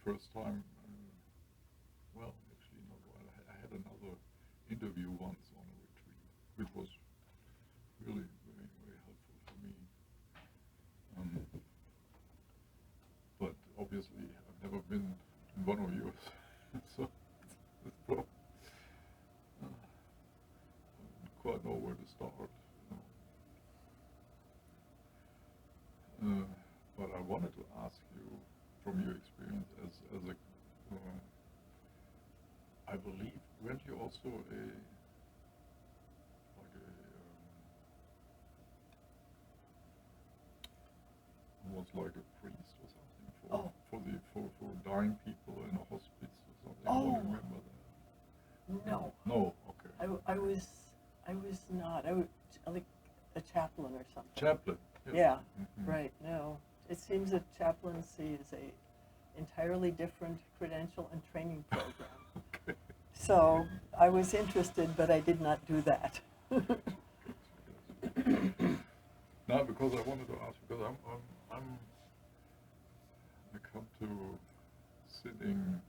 first time, well, actually not while I had another interview once on a retreat, which was really very, very helpful for me. But obviously, I've never been in one of yours, so it's probably, I don't quite know where to start. But I wanted to ask you, from your experience as a, I believe, weren't you also almost like a priest or something for dying people in a hospice or something? I don't remember that. No, No, okay. I was not. I was like a chaplain or something. Chaplain. Yes. Yeah, Mhm. right. No, it seems that chaplaincy is a entirely different credential and training program. Okay. So I was interested, but I did not do that. No, because I wanted to ask, because I come to sitting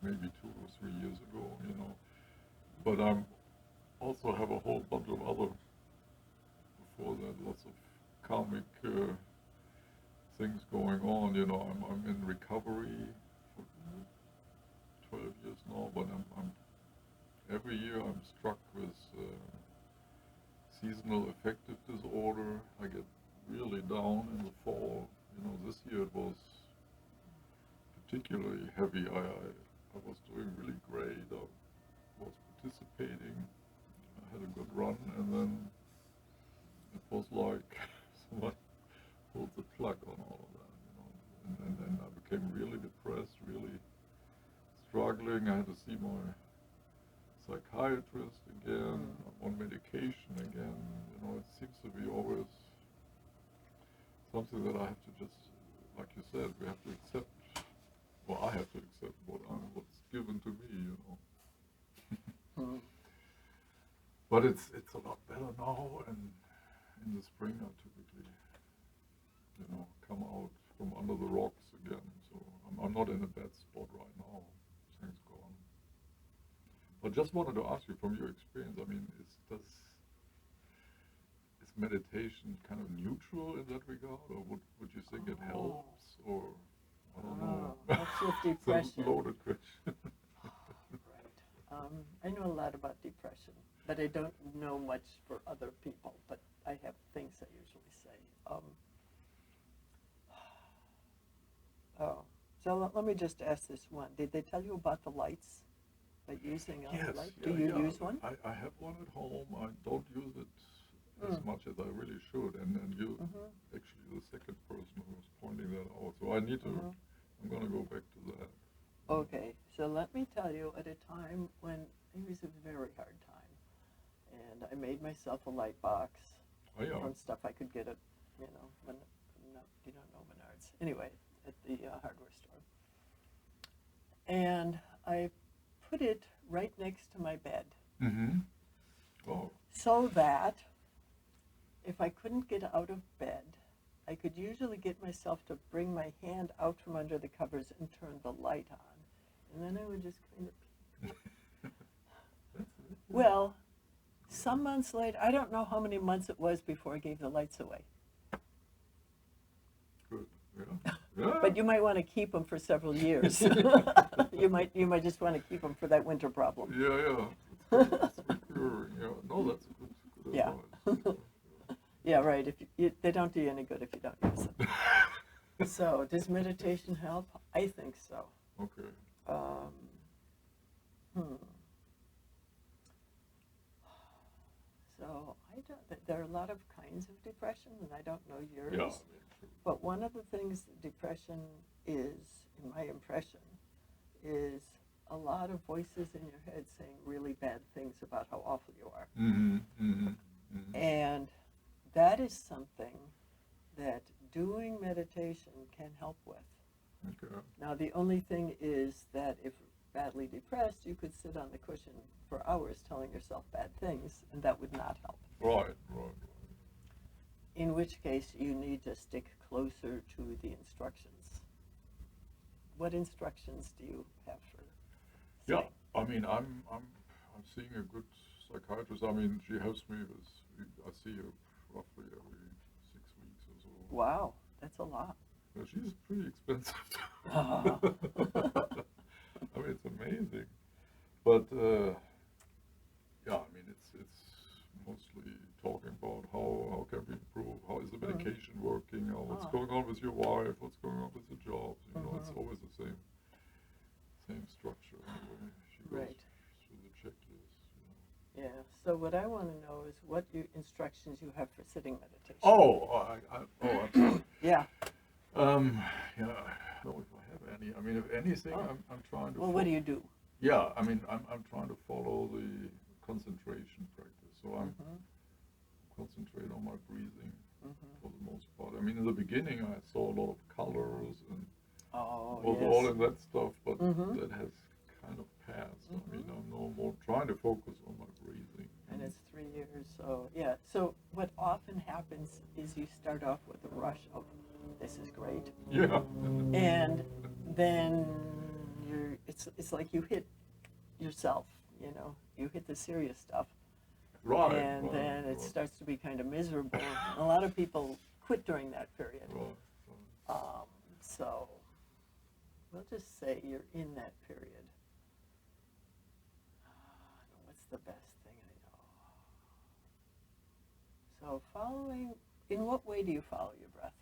maybe 2 or 3 years ago, but I'm also have a whole bunch of other, before that, lots of karmic things going on, I'm in recovery for 12 years now, but I'm every year I'm struck with seasonal affective disorder. I get really down in the fall. This year it was particularly heavy. I was doing really great. I was participating. I had a good run, and then it was like someone pulled the plug on all of that, and then I became really depressed, really struggling. I had to see my psychiatrist again. I'm on medication again. It seems to be always something that I have to just, like you said, we have to accept, or I have to accept what's given to me, But it's a lot better now, and in the spring I typically, come out from under the rocks again. So I'm not in a bad spot right now. Thanks God. But just wanted to ask you, from your experience, I mean, is meditation kind of neutral in that regard, or would you think it helps, or I don't know? That's with It's depression. a loaded question. Right. I know a lot about depression, but I don't know much for other people. But I have things I usually say. So let me just ask this one. Did they tell you about the lights? By using a Yes. light? Yeah, Do you yeah. use one? I have one at home. I don't use it as much as I really should. And you, actually, the second person who was pointing that out. So I need to. I'm going to go back to that. Okay, so let me tell you, at a time when it was a very hard time, and I made myself a light box Oh, yeah. from stuff I could get at, you don't know Menards. Anyway, at the hardware store. And I put it right next to my bed. Mm-hmm. Oh. So that if I couldn't get out of bed, I could usually get myself to bring my hand out from under the covers and turn the light on. And then I would just kind of peek. Well, some months later, I don't know how many months it was before I gave the lights away. Good. Yeah. Yeah. But you might want to keep them for several years. you might just want to keep them for that winter problem. Yeah. It's recurring. Yeah. No, that's good Yeah. advice. Yeah, right. They don't do you any good if you don't use them. So, does meditation help? I think so. Okay. So there are a lot of kinds of depression, and I don't know yours. Yeah. But one of the things that depression is, in my impression, is a lot of voices in your head saying really bad things about how awful you are. Mm-hmm. Mm-hmm. Mm-hmm. And that is something that doing meditation can help with. Okay. Now, the only thing is that if badly depressed, you could sit on the cushion for hours telling yourself bad things, and that would not help. Right. In which case, you need to stick closer to the instructions. what instructions do you have for Yeah, sitting? I mean, I'm seeing a good psychiatrist. I mean, she helps me with. I see her roughly every 6 weeks or so. Wow, that's a lot. Well, she's pretty expensive. I mean, it's amazing, but yeah, I mean, it's mostly talking about how can we improve, how is the medication working, or what's going on with your wife, what's going on with the jobs. You know, it's always the same structure anyway. She goes Right. through the checklist. You know. Yeah. So what I want to know is what instructions you have for sitting meditation. Oh, I'm sorry. Yeah. Yeah, I don't know if I have any. I mean, if anything, I'm trying to. Well, what do you do? Yeah, I mean, I'm trying to follow the concentration practice. So I'm concentrate on my breathing for the most part. I mean, in the beginning, I saw a lot of colors and was all in that stuff, but that has kind of passed. I mean, I'm no more trying to focus on my breathing. And it's 3 years, so yeah. So what often happens is you start off with a rush of, this is great, Yeah. and then it's like you hit yourself, you know, you hit the serious stuff, Right. and then it starts to be kind of miserable. A lot of people quit during that period. Right. So we'll just say you're in that period. What's the best thing I know? So in what way do you follow your breath?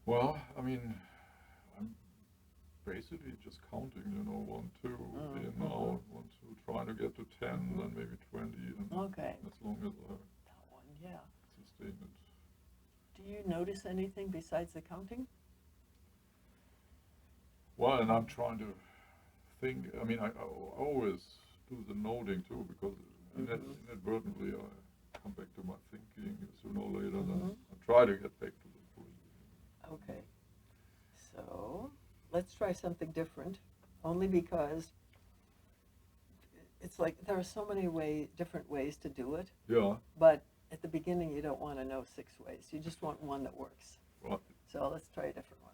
Well, I mean, I'm basically just counting, you know, 1, 2, in, out, 1, 2, trying to get to 10, then maybe 20, and Okay. as long as I That one, yeah. sustain it. Do you notice anything besides the counting? Well, and I'm trying to think, I mean, I always do the noting too, because inadvertently I come back to my thinking sooner or later, then I try to get back to the breathing. Okay. So let's try something different, only because it's like there are so many different ways to do it, Yeah, but at the beginning you don't want to know 6 ways. You just want one that works. right. So let's try a different one.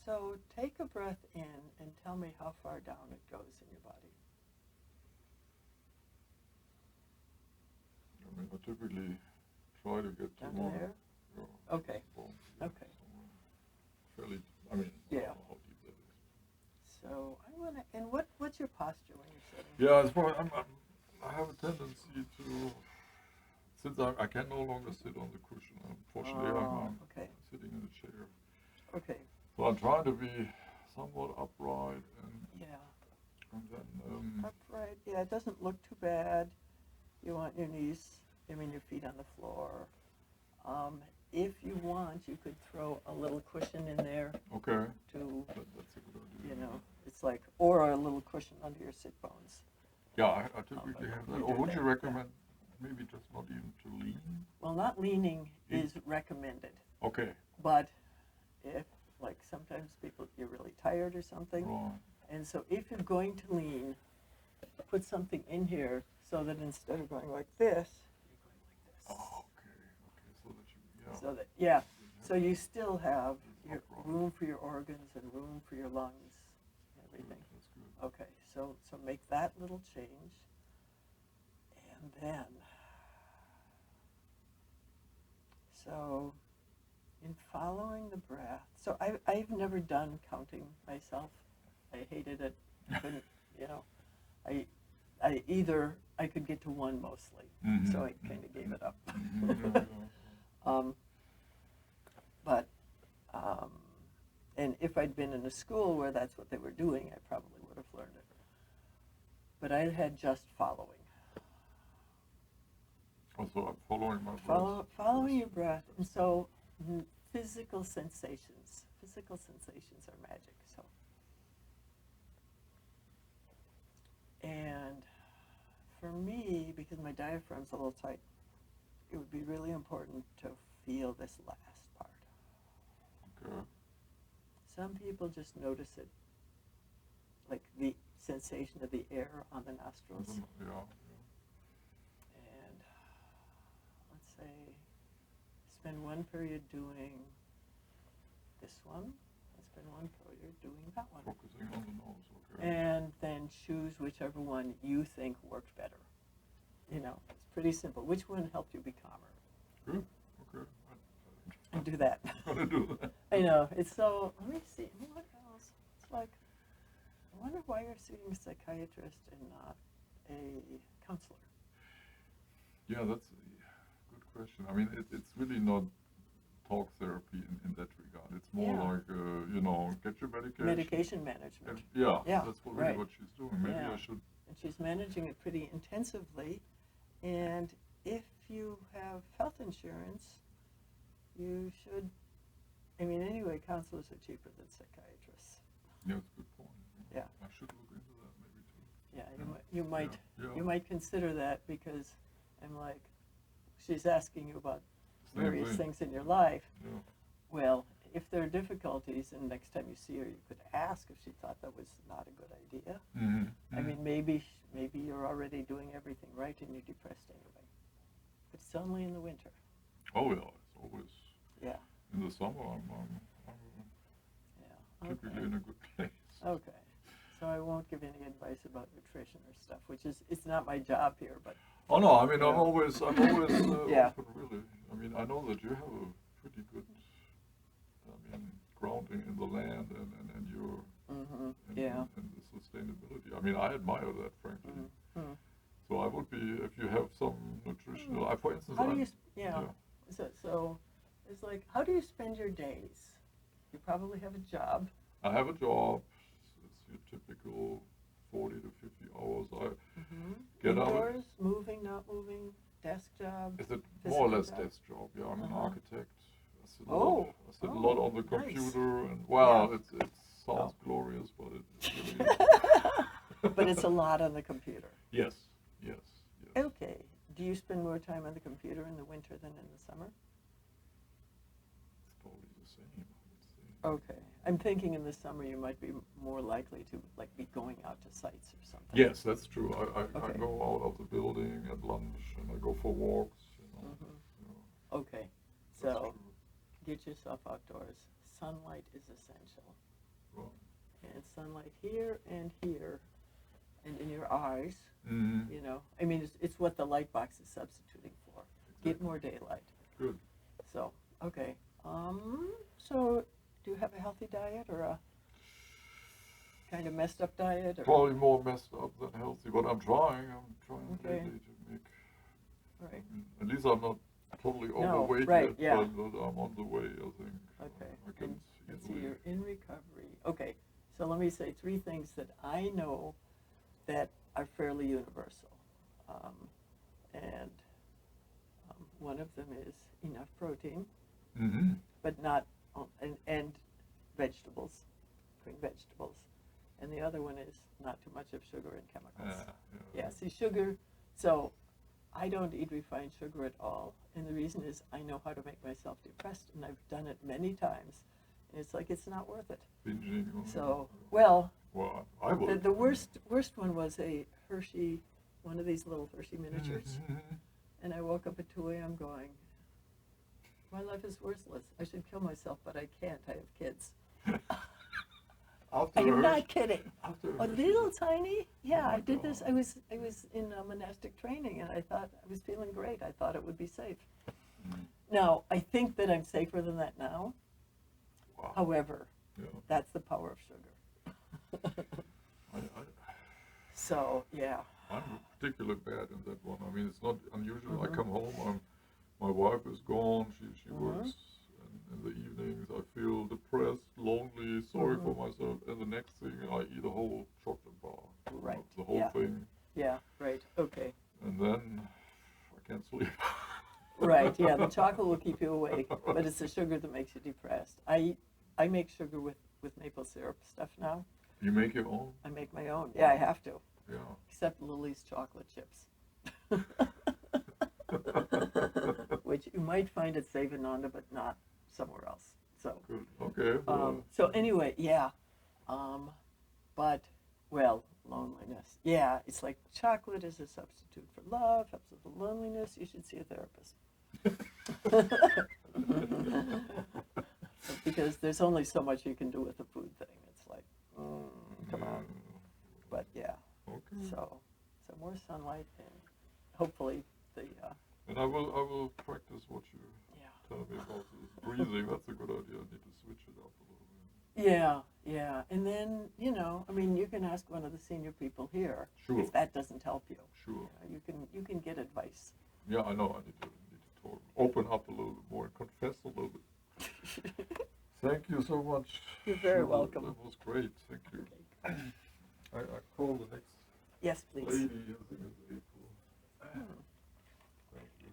So take a breath in and tell me how far down it goes in your body. I mean, I typically try to get to Down my there? yeah, Okay. bone, Okay. somewhere fairly, I mean, I Yeah. don't know how deep that is. So I want to, and what's your posture when you're sitting? Yeah, it's probably, I have a tendency to, since I can no longer sit on the cushion, unfortunately, I'm Okay. sitting in a chair. Okay. So I'm trying to be somewhat upright and Yeah. then, Upright. Yeah, it doesn't look too bad. You want your knees, your feet on the floor. If you want, you could throw a little cushion in there okay, to, that's a good idea. it's like, or a little cushion under your sit bones. Yeah, I typically have you that. do Or would that, you yeah. recommend maybe just not even to lean? Well, not leaning Mm. is recommended, Okay, but if, like, sometimes you're really tired or something, right. and so if you're going to lean, put something in here so that instead of going like this, you're going like this. Oh, okay, so that you, So that, yeah, so you still have your Upright. room for your organs and room for your lungs, everything. That's good. Okay, so make that little change, and then, so in following the breath, so I've never done counting myself. I hated it. I couldn't, I could get to 1 mostly, so I kind of gave it up. But and if I'd been in a school where that's what they were doing, I probably would have learned it. But I had just following. Also, I'm following my breath. Following your breath, and so physical sensations are magic. So, and for me, because my diaphragm's a little tight, it would be really important to feel this last part. Okay. Some people just notice it, like the sensation of the air on the nostrils. Yeah. And let's say, spend one period doing this one, and spend one period doing that one. Focusing on the nose, okay. And then choose whichever one you think worked better. You know, it's pretty simple. Which one helped you be calmer? Good, okay. And do that. I'm gonna do that. I know, it's so, let me see, what else? It's like, I wonder why you're seeing a psychiatrist and not a counselor. Yeah, that's a good question. I mean, it's really not talk therapy in that regard. It's more Yeah. like, you know, get your medication. Medication management. Yeah, Yeah, that's really right. what she's doing. Maybe Yeah. I should. And she's managing it pretty intensively. And if you have health insurance, you should, I mean, anyway, counselors are cheaper than psychiatrists. Yeah, that's a good point. Yeah. I should look into that maybe too. Yeah, Yeah. you might, Yeah. you might consider that, because I'm like, she's asking you about Same various thing. things in your life. Yeah. Well, if there are difficulties, and next time you see her, you could ask if she thought that was not a good idea. Mm-hmm. I mean, maybe you're already doing everything right and you're depressed anyway. But it's only in the winter. Oh yeah, it's always. Yeah. In the summer, I'm Yeah. typically Okay. in a good place. Okay. So I won't give any advice about nutrition or stuff, which is, it's not my job here, but Oh no, I mean Yeah. I'm always Yeah. open, really. I mean I know that you have a pretty good, I mean, grounding in the land and your and, yeah. and the sustainability. I mean I admire that, frankly. Mhm. So I would be, if you have some nutritional, for instance, How do I'm- you, so it's like, how do you spend your days? You probably have a job. I have a job. It's your typical 40 to 50 hours. I get up. Indoors, moving, not moving, desk job. It's a more physical or less job? desk job. Yeah, I'm an Uh-huh. architect. I sit, I sit a Oh, lot on the nice. computer, and well, Yeah. it sounds Oh. glorious, but it really But it's a lot on the computer. yes, yes. Okay. Do you spend more time on the computer in the winter than in the summer? It's probably the same, I would say. Okay. I'm thinking in the summer you might be more likely to like be going out to sites or something. Yes, that's true. I Okay. go out of the building at lunch, and I go for walks. You know, Okay. that's So true. get yourself outdoors. Sunlight is essential. Right. And sunlight here and here and in your eyes, Mhm. you know. I mean, it's what the light box is substituting for. Get Exactly. more daylight. Good. So, okay. So do you have a healthy diet or a kind of messed up diet? Or? Probably more messed up than healthy, but I'm trying. Okay. Lately to make. Right. At least I'm not totally No, overweight right, yet, yeah. but I'm on the way, I think. Okay. I can And so easily. you're in recovery. Okay. So let me say three things that I know that are fairly universal. And one of them is enough protein, Mm-hmm. but not, and vegetables, green vegetables. And the other one is not too much of sugar and chemicals. Yeah, see, sugar, so I don't eat refined sugar at all. And the reason is I know how to make myself depressed, and I've done it many times. And it's like, it's not worth it. Binging. So, well, I would. the worst one was a Hershey, one of these little Hershey miniatures. Mhm. And I woke up at 2 a.m. going, my life is worthless. I should kill myself, but I can't. I have kids. After I'm not Hershey- kidding. after A Hershey. little tiny? Yeah, Oh my I did this. God. I was in monastic training, and I thought I was feeling great. I thought it would be safe. Mm. Now, I think that I'm safer than that now. Wow. However, Yeah. that's the power of sugar. So, yeah. I'm particularly bad in that one. I mean, it's not unusual. I Mhm. come home, my wife is gone. She Mhm. works in the evenings. I feel depressed, lonely, sorry for Mhm. myself. And the next thing, I eat a whole chocolate bar. You know, Right, The whole yeah. thing. Yeah, right. Okay. And then I can't sleep. Right, yeah, the chocolate will keep you awake, but it's the sugar that makes you depressed. I make sugar with maple syrup stuff now. You make your own? I make my own. Yeah, I have to. Yeah. Except Lily's chocolate chips. Which you might find at Savananda, but not somewhere else. So, Good. Okay. Well, so anyway, yeah. But, well, loneliness. Yeah, it's like chocolate is a substitute for love, helps with the loneliness. You should see a therapist. Because there's only so much you can do with the food thing. It's like, come on. But yeah, Okay. so more sunlight and hopefully the, And I will practice what you yeah. tell me about the breathing. That's a good idea. I need to switch it up a little bit. Yeah. And then, I mean, you can ask one of the senior people here Sure. if that doesn't help you. Sure. You can get advice. Yeah, I know. I need to talk, open up a little bit more and confess a little bit. Thank you so much. You're very Sure, welcome. That was great. Thank you. I call the next Yes, please. lady. I think it's April. Thank you.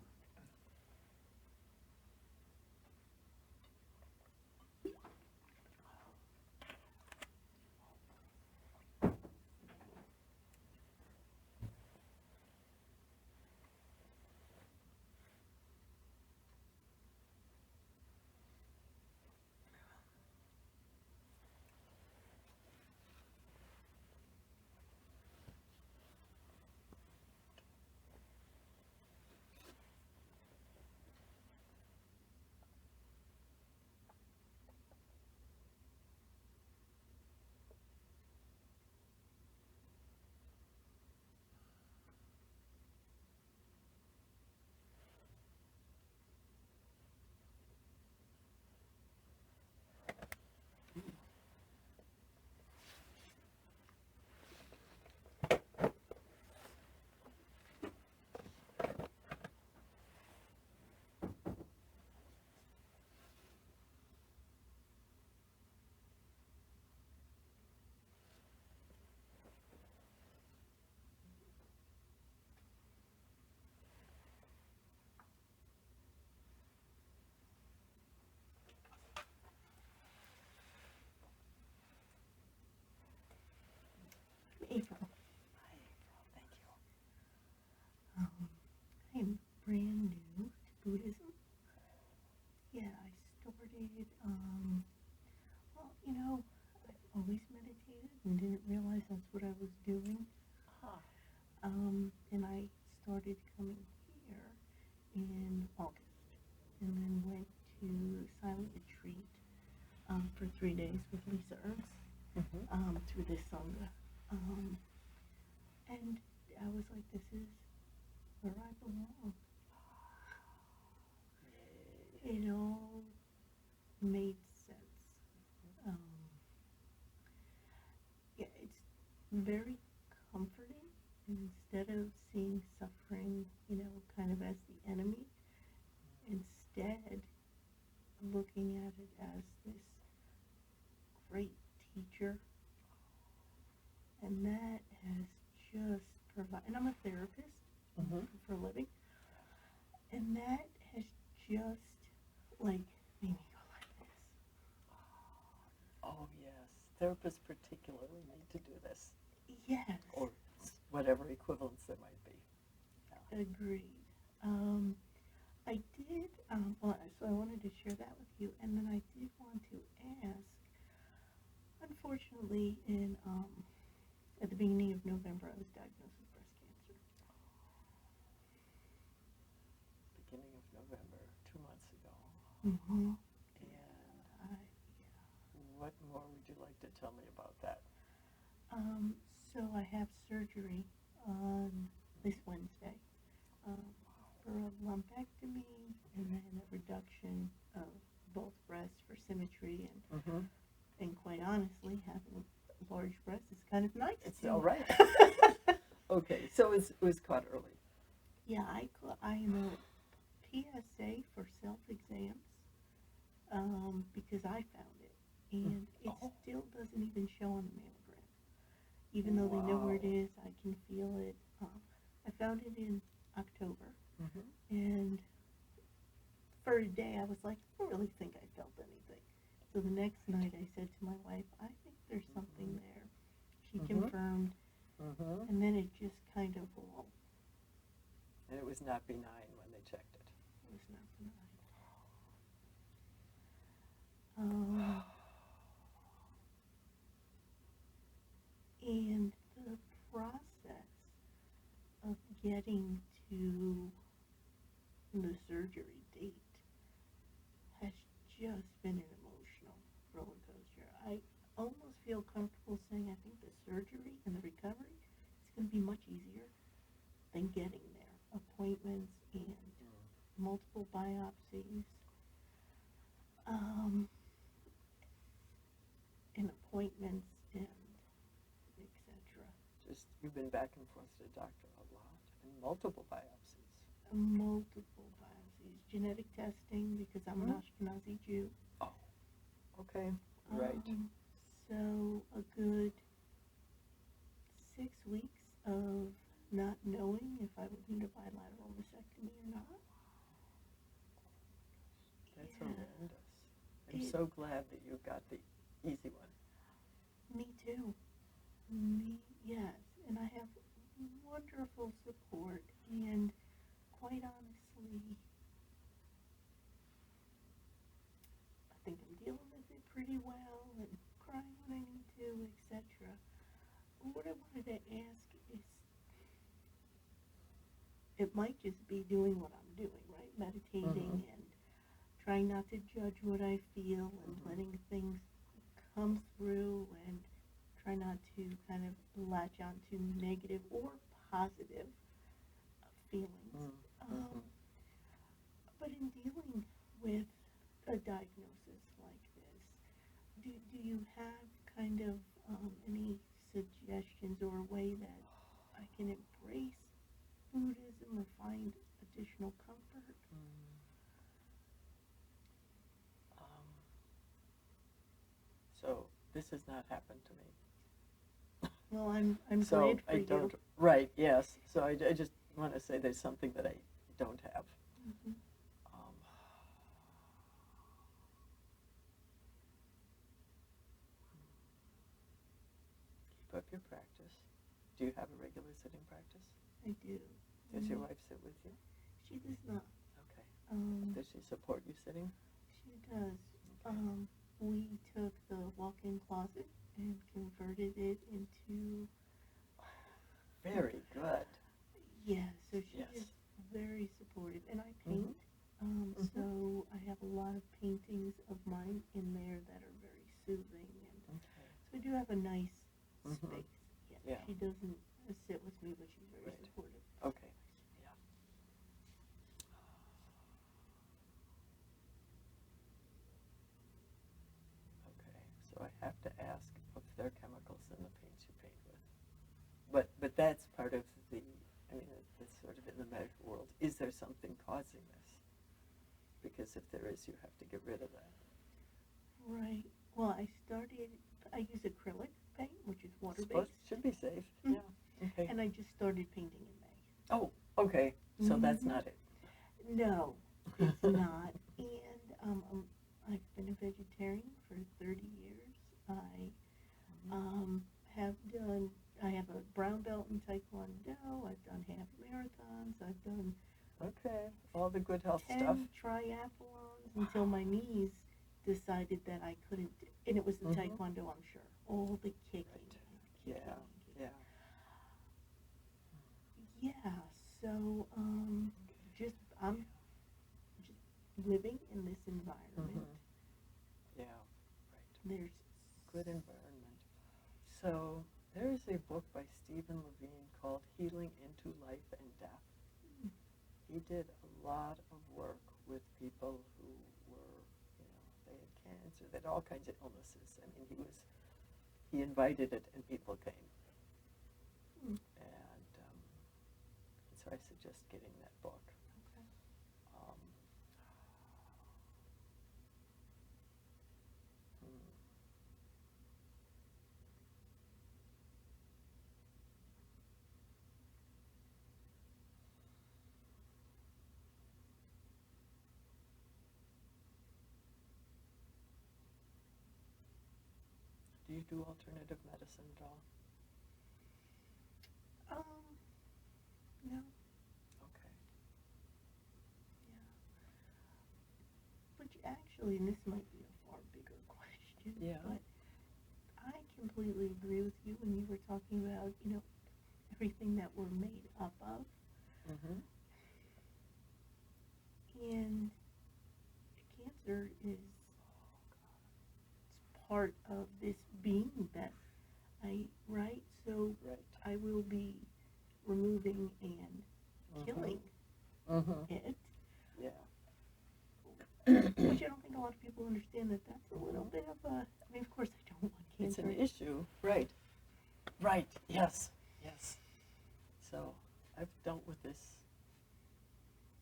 April. Hi, April. Thank you. I'm brand new to Buddhism. Yeah, I started, I've always meditated and didn't realize that's what I was doing. Huh. And I started coming here in August and then went to silent retreat for 3 days with Lisa Ernst through this Sangha. And I was like, this is where I belong. It all made sense. Yeah, it's very comforting. And instead of seeing suffering, kind of as the enemy, instead looking at it as this great teacher. And that has just provided, and I'm a therapist for a living, and that has just, made me go like this. Oh, yes. Therapists particularly need to do this, Yes. or whatever equivalence there might be. Agreed. I did, so I wanted to share that with you, and then I did want to ask, unfortunately, at the beginning of November, I was diagnosed with breast cancer. Beginning of November, 2 months ago. Mm-hmm. And what more would you like to tell me about that? So I have surgery on this Wednesday for a lumpectomy and then a reduction of both breasts for symmetry, and quite honestly, having large breasts is kind of nice. It's all right. Okay, so it was caught early. Yeah, I am a PSA for self-exams because I found it, and it still doesn't even show on the mammogram. Even though they know where it is, I can feel it. I found it in October, and for a day I was like, I don't really think I felt anything. So the next night I said to my wife, I think there's something there. She confirmed, and then it just kind of all. And it was not benign when they checked it. It was not benign. And the process of getting to the surgery date just been an emotional roller coaster. I almost feel comfortable saying I think the surgery and the recovery is going to be much easier than getting there. Appointments and multiple biopsies, and appointments and etc. Just, you've been back and forth to the doctor a lot, and multiple biopsies. Multiple biopsies, genetic testing because I'm an Ashkenazi Jew. Oh, okay, right. So a good 6 weeks of not knowing if I would need a bilateral mastectomy or not. That's Yeah. horrendous. I'm so glad that you got the easy one. Me too. Yes. And I have wonderful support, and quite honestly, I think I'm dealing with it pretty well and crying when I need to, etc. What I wanted to ask is, it might just be doing what I'm doing, right? Meditating and trying not to judge what I feel and letting things come through and try not to kind of latch onto negative or positive feelings. But in dealing with a diagnosis like this, do you have kind of any suggestions or a way that I can embrace Buddhism or find additional comfort? So this has not happened to me. Well, I'm So glad for I you. don't, right, yes. So I just want to say there's something that I don't have. Keep up your practice. Do you have a regular sitting practice? I do. Does your wife sit with you? She does not. Okay. Does she support you sitting? She does. We took the walk-in closet and converted it into... Very good. Yeah, so she Yes. is very supportive. And I paint, so I have a lot of paintings of mine in there that are very soothing. And so I do have a nice space. Yeah. She doesn't sit with me, but she's very supportive. Okay. Yeah. Okay. So I have to ask if there are chemicals in the paints you paint with. But that's part of the, I mean, it's sort of in the medical world. Is there something causing this? Because if there is, you have to get rid of that. Right. Well, I use acrylic paint, which is water-based. Should be safe. Yeah. Okay. And I just started painting in May. Oh, okay. So that's not it. No, it's not. And I've been a vegetarian for 30 years. I have a brown belt in Taekwondo. I've done half marathons. I've done all the good health 10 stuff. triathlons until my knees decided that I couldn't. And it was the Taekwondo, I'm sure. All the kicking. Yeah. So I'm just living in this environment. Yeah, right. There's Good environment. So there is a book by Stephen Levine called Healing into Life and Death. He did a lot of work with people who were, they had cancer, they had all kinds of illnesses. I mean, he invited it and people came. And so I suggest getting that book. Do you do alternative medicine at all? no. Okay. Yeah. But actually, and this might be a far bigger question, but I completely agree with you when you were talking about, everything that we're made up of. And cancer is I will be removing and killing it. Yeah. Which I don't think a lot of people understand that that's a little bit of a, I mean, of course I don't want It's cancer. an issue, right? Right, yes, yes. So I've dealt with this,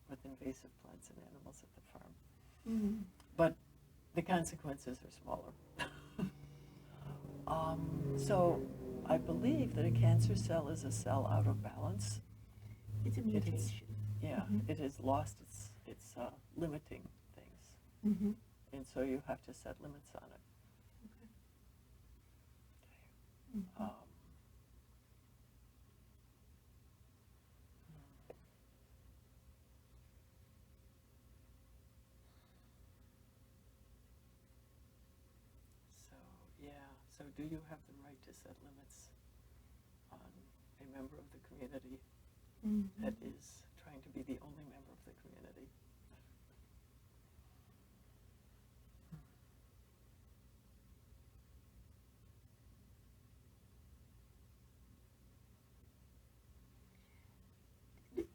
with invasive plants and animals at the farm. Mm. But the consequences are smaller. So I believe that a cancer cell is a cell out of balance. It's a It is, mutation. yeah, it has lost its limiting things. Mm-hmm. And so you have to set limits on it. Mm-hmm. So, yeah, so do you have the right to set limits on a member of the community that is trying to be the only member of the community?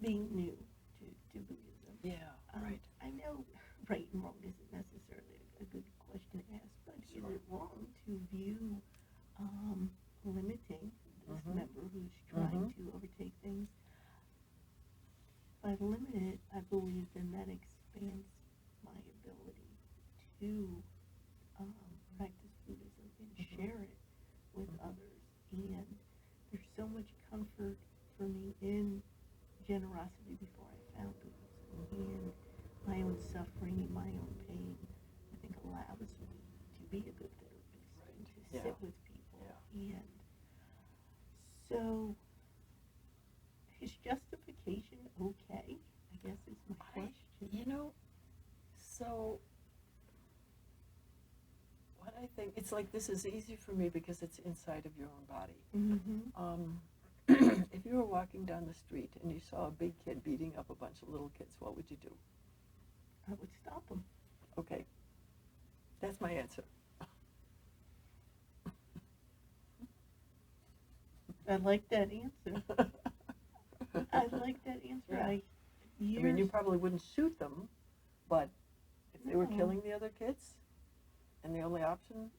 Being new to Buddhism. Yeah, right. I know right and wrong isn't necessarily a good question to ask, but is it wrong to view limiting this member who's trying to overtake things? If I limit it, I believe then that expands my ability to practice Buddhism and share it with others. And there's so much comfort for me in generosity before I found Buddhism, and my own suffering and my own pain, I think, allows me to be a good therapist and to sit with people. And so, is justification okay? I guess is my question. You know, so what I think, it's like this is easy for me because it's inside of your own body. Mm-hmm. If you were walking down the street and you saw a big kid beating up a bunch of little kids, what would you do? I would stop them. Okay, that's my answer. I like that answer. I like that answer. Yeah. I mean, you probably wouldn't shoot them, but if they were killing the other kids, and the only option,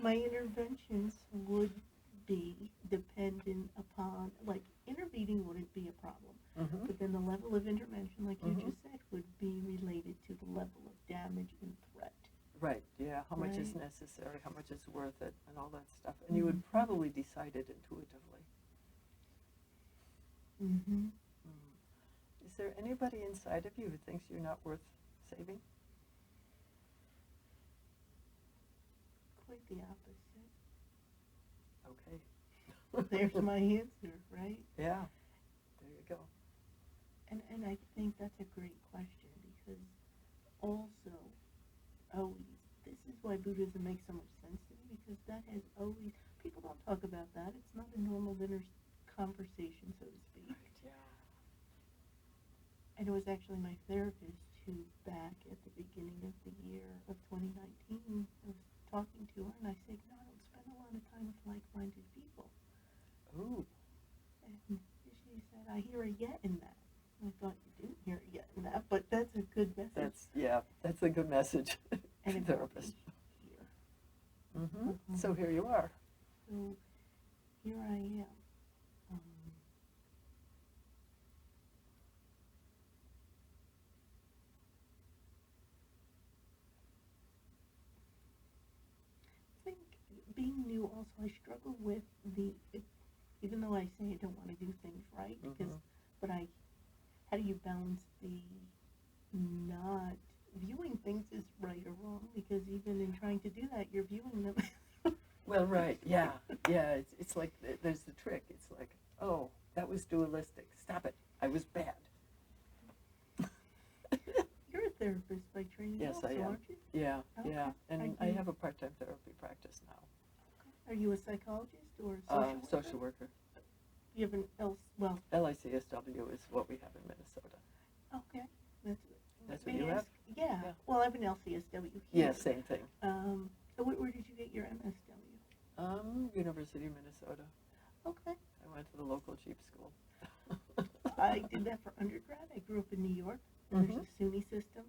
my interventions would be dependent upon, like, intervening wouldn't be a problem, but then the level of intervention, like you just said, would be related to the level of damage and threat. Right, yeah, how much is Right. necessary, how much is worth it, and all that stuff. And you would probably decide it intuitively. Mm-hmm. Is there anybody inside of you who thinks you're not worth saving? Quite the opposite. Okay. There's my answer, right? Yeah, there you go. And I think that's a great question, because also, always, this is why Buddhism makes so much sense to me, because that has always, people don't talk about that. It's not a normal dinner conversation, so to speak. Right, yeah. And it was actually my therapist who, back at the beginning of the year of 2019, I was talking to her, and I said, no, I don't spend a lot of time with like-minded people. Ooh. And she said, I hear a yet in that. I thought you didn't hear a yet in that, but that's a good message. That's a good message. And it Therapist. Here. So here you are. So here I am. I think being new also, I struggle with even though I say I don't want to do things right, because, how do you balance the not viewing things as right or wrong, because even in trying to do that, you're viewing them. Well, right, yeah. It's like, there's the trick. It's like, oh, that was dualistic. Stop it. I was bad. You're a therapist by training, Yes, also, I am. aren't you? Yeah, Okay. yeah. And I have a part-time therapy practice now. Are you a psychologist or a social worker? Social worker. You have an LICSW is what we have in Minnesota. Okay, That's may what you I have? ask- Yeah. Yeah. Well, I have an LCSW here. Yeah, same thing. So where did you get your MSW? University of Minnesota. Okay. I went to the local cheap school. I did that for undergrad. I grew up in New York. There's a SUNY system,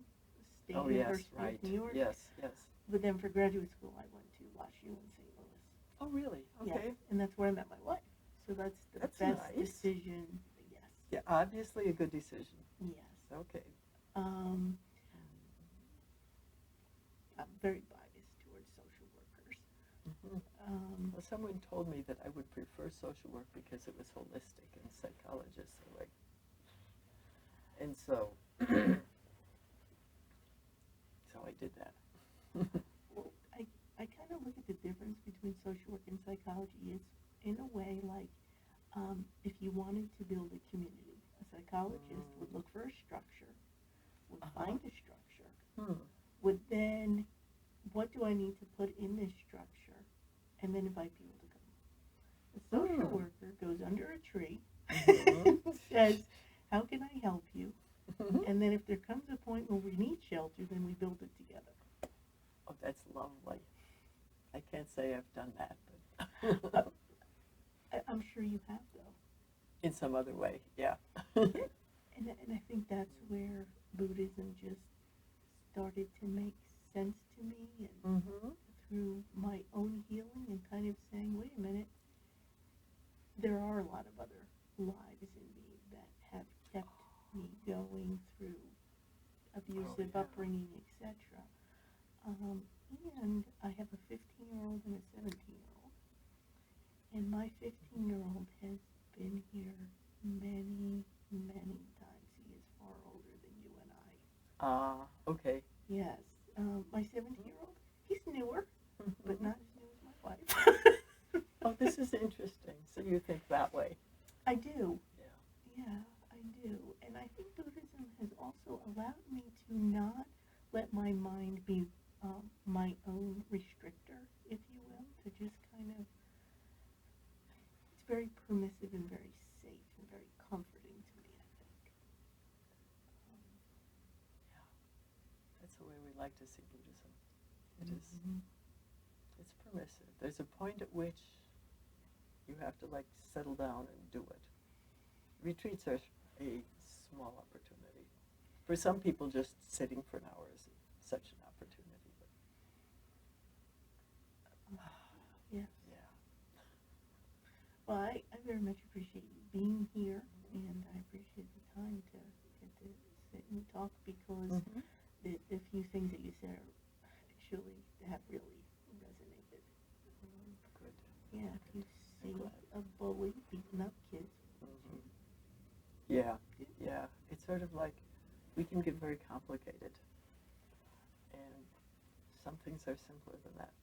State Oh, yes, University right. of New York. Yes, yes. But then for graduate school, I went to WashU in St. Louis. Oh, really? Okay. Yes, and that's where I met my wife. So that's the That's best nice. decision. Yes. Yeah, obviously a good decision. Yes. Okay. I'm very biased towards social workers. Well, someone told me that I would prefer social work because it was holistic, and psychologists are like, and so, so I did that. Well, I kind of look at the difference between social work and psychology is, in a way, like if you wanted to build a community, a psychologist would look for a structure, would find a structure, would then, what do I need to put in this structure, and then invite people to come. The social worker goes under a tree, says, how can I help you? And then if there comes a point where we need shelter, then we build it together. Oh, that's lovely. I can't say I've done that, but I'm sure you have, though. in some other way, yeah. And I think that's where Buddhism just started to make sense to me, and through my own healing and kind of saying, wait a minute, there are a lot of other lives in me that have kept me going through abusive upbringing, etc. And I have a 15-year-old and a 17-year-old. And my 15-year-old has been here many, many times. He is far older than you and I. Okay. Yes. My 17-year-old, he's newer, but not as new as my wife. Oh, this is interesting. So you think that way. I do. Yeah. Yeah, I do. And I think Buddhism has also allowed me to not let my mind be my own restrictor, if you will, to just kind of, it's very permissive and very safe and very comforting to me, I think. That's the way we like to see Buddhism. It is, it's permissive. There's a point at which you have to like settle down and do it. Retreats are a small opportunity. For some people, just sitting for an hour is such an opportunity. Yes. Yeah. Well, I very much appreciate you being here, and I appreciate the time to get to sit and talk, because the few things that you said are actually have really resonated. Good. Yeah, if you see a bully beating up kids. Yeah, yeah. It's sort of like we can get very complicated, and some things are simpler than that.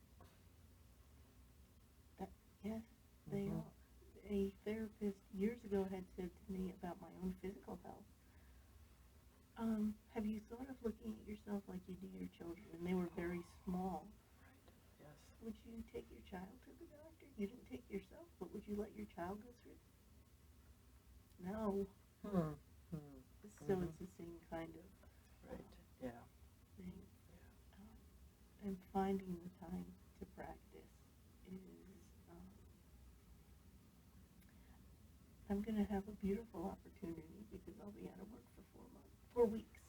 Yes, they are. A therapist years ago had said to me about my own physical health, have you thought of looking at yourself like you do your children when they were very small? Right, yes. Would you take your child to the doctor? You didn't take yourself, but would you let your child go through? No. So it's the same kind of Right, yeah. thing. And finding the time to practice is, I'm going to have a beautiful opportunity because I'll be out of work for 4 weeks.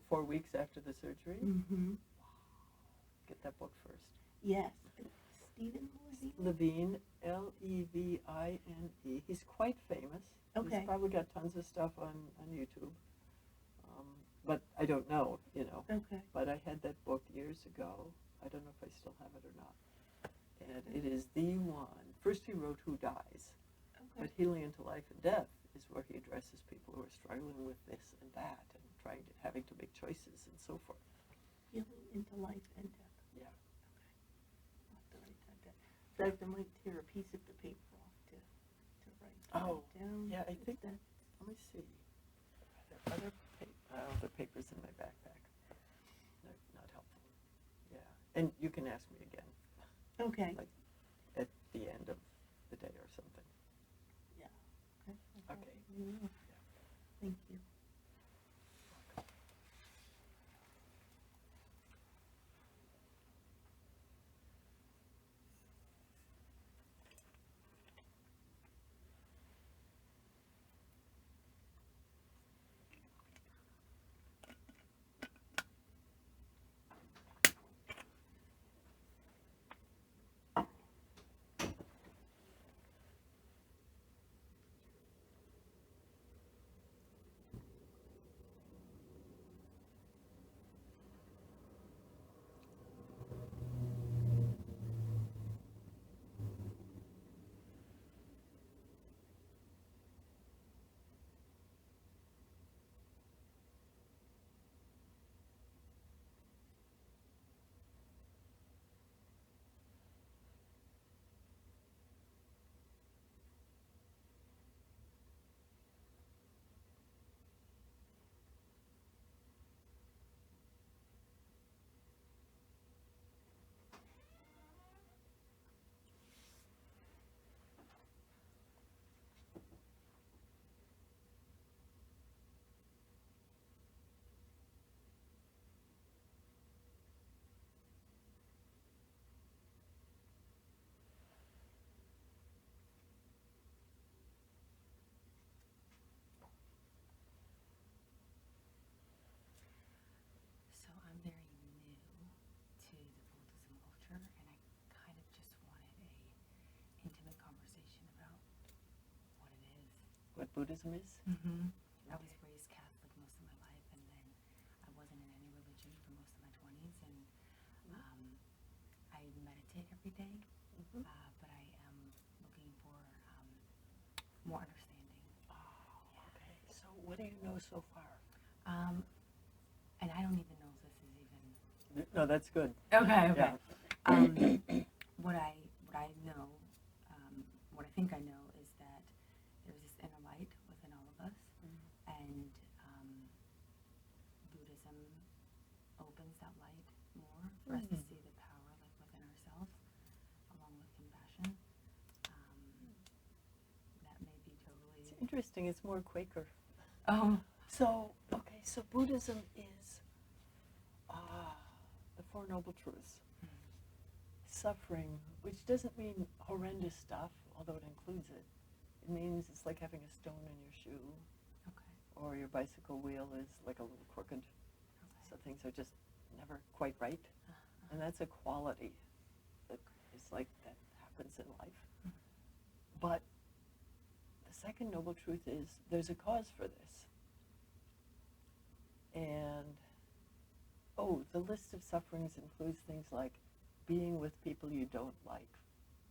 4 weeks after the surgery? Mm-hmm. Get that book first. Yes. Stephen Levine, Levine. He's quite famous. Okay. He's probably got tons of stuff on YouTube. But I don't know, you know. Okay. But I had that book years ago. I don't know if I still have it or not. And it is the one. First he wrote Who Dies? Okay. But Healing into Life and Death is where he addresses people who are struggling with this and that and having to make choices and so forth. Healing into Life and Death. Yeah. I'll have to write that down. In fact, I might tear a piece of the paper off to write that down. Yeah, I think that. Let me see. Are there other papers in my backpack? No, not helpful. Yeah. And you can ask me again. Okay. Like at the end of the day or something. Yeah. Okay. Yeah. Thank you. Buddhism is? Mm-hmm. I was raised Catholic most of my life, and then I wasn't in any religion for most of my 20s, and I meditate every day, Mhm. but I am looking for more understanding. Oh, okay. So what do you know so far? And I don't even know if this is even... No, that's good. Okay, Yeah. What I know, what I think I know is that there's this inner light within all of us, and Buddhism opens that light more for us to see the power like within ourselves, along with compassion. That may be totally... It's interesting. It's more Quaker. Oh, So, okay, so Buddhism is the Four Noble Truths. Suffering, which doesn't mean horrendous stuff, although it includes it. It means it's like having a stone in your shoe, okay. or your bicycle wheel is like a little crooked. So things are just never quite right. And that's a quality that is like that happens in life. But the second noble truth is there's a cause for this. And, the list of sufferings includes things like being with people you don't like,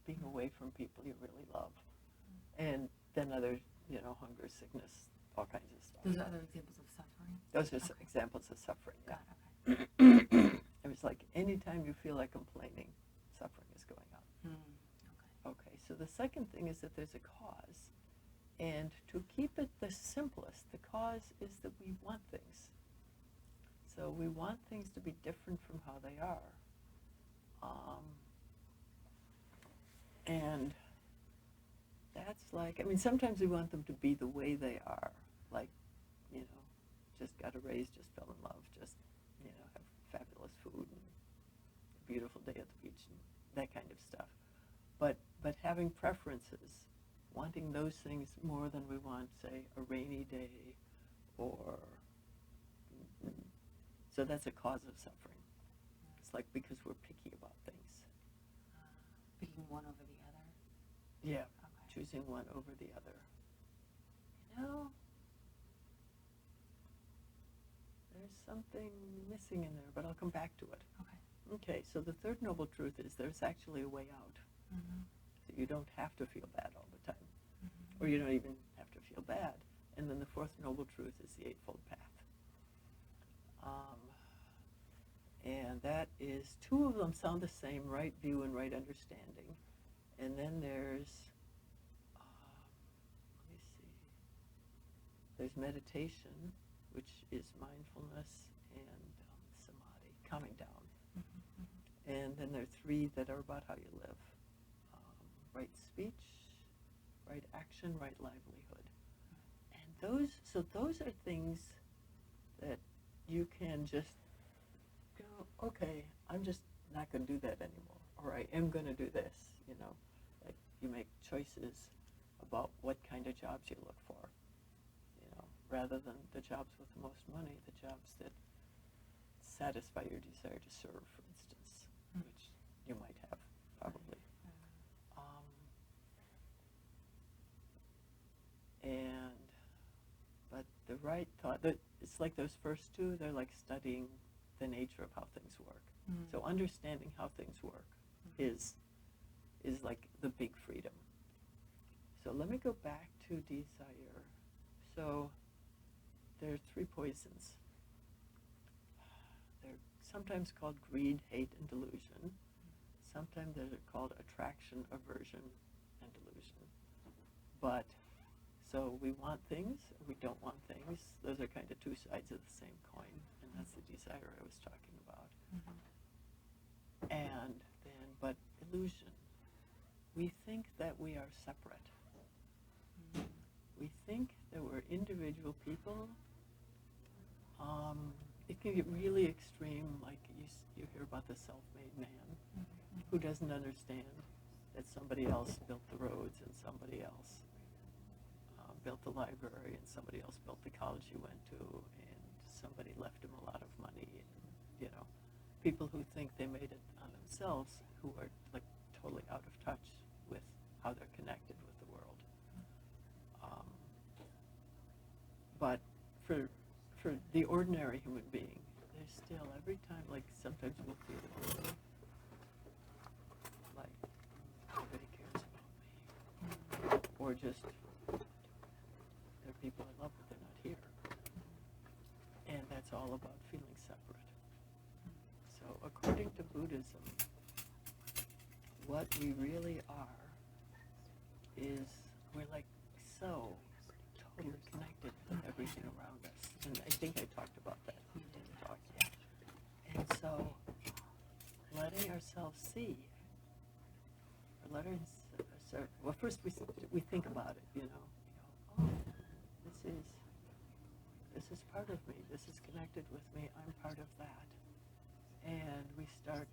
being away from people you really love, and then other, hunger, sickness, all kinds of stuff. Those are other examples of suffering? Those are Okay. examples of suffering. Got it, okay. It was like anytime you feel like complaining, suffering is going on. Okay. Okay, so the second thing is that there's a cause. And to keep it the simplest, the cause is that we want things. So we want things to be different from how they are. And that's like, sometimes we want them to be the way they are. Like, just got a raise, just fell in love, just, have fabulous food and a beautiful day at the beach and that kind of stuff. But having preferences, wanting those things more than we want, say, a rainy day, or so that's a cause of suffering. It's like because we're picky about things. Picking one over the other? Yeah, Okay. choosing one over the other. There's something missing in there, but I'll come back to it. Okay. Okay, so the third noble truth is there's actually a way out. So you don't have to feel bad all the time. Or you don't even have to feel bad. And then the fourth noble truth is the Eightfold Path. And that is, two of them sound the same, right view and right understanding. And then there's, let me see, there's meditation, which is mindfulness and samadhi, calming down. And then there are three that are about how you live. Right speech, right action, right livelihood. And those are things that you can just go, okay, I'm just not going to do that anymore, or I am going to do this, like you make choices about what kind of jobs you look for, rather than the jobs with the most money, the jobs that satisfy your desire to serve, for instance, which you might have, probably. But the right thought, it's like those first two, they're like studying the nature of how things work. So understanding how things work is like the big freedom. So let me go back to desire. So there are three poisons. They're sometimes called greed, hate, and delusion. Sometimes they're called attraction, aversion, and delusion. But, so we want things, or we don't want things. Those are kind of two sides of the same coin, and that's the desire I was talking about. And then, but illusion. We think that we are separate. We think that we're individual people. It can get really extreme, like you hear about the self-made man who doesn't understand that somebody else built the roads and somebody else built the library and somebody else built the college he went to and somebody left him a lot of money. And, people who think they made it on themselves who are like totally out of touch with how they're connected with the world. but for the ordinary human being, there's still every time, like sometimes we'll feel like nobody cares about me, or just there are people I love but they're not here, and that's all about feeling separate. So according to Buddhism, what we really are is we're like so totally connected with everything around us. And I think I talked about that in the talk. And so letting ourselves see, or letting ourselves, well, first we think about it, you know, we go, oh, this is part of me, this is connected with me, I'm part of that. And we start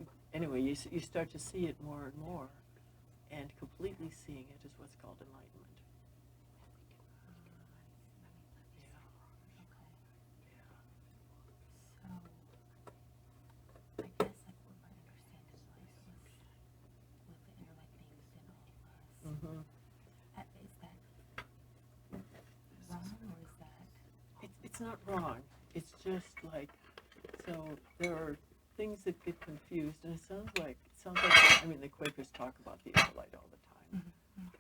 to, anyway, you start to see it more and more, and completely seeing it is what's called enlightenment. So, I guess like what my understanding was with the interlight things in all of us. Mm-hmm. Is that wrong, or is that? It's not wrong. It's just like, so there are things that get confused, and it sounds like, I mean, the Quakers talk about the inner light all the time,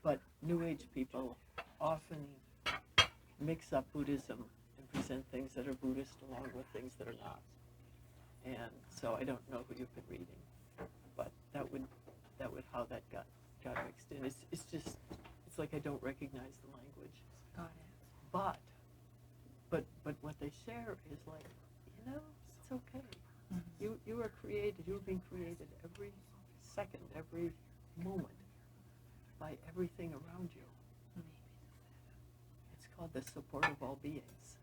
but New Age people often mix up Buddhism and present things that are Buddhist along with things that are not. And so I don't know who you've been reading, but that would how that got mixed in. It's just, it's like I don't recognize the language. Got it. But what they share is like, you know, it's okay. You are created, you are being created every second, every moment by everything around you. It's called the support of all beings.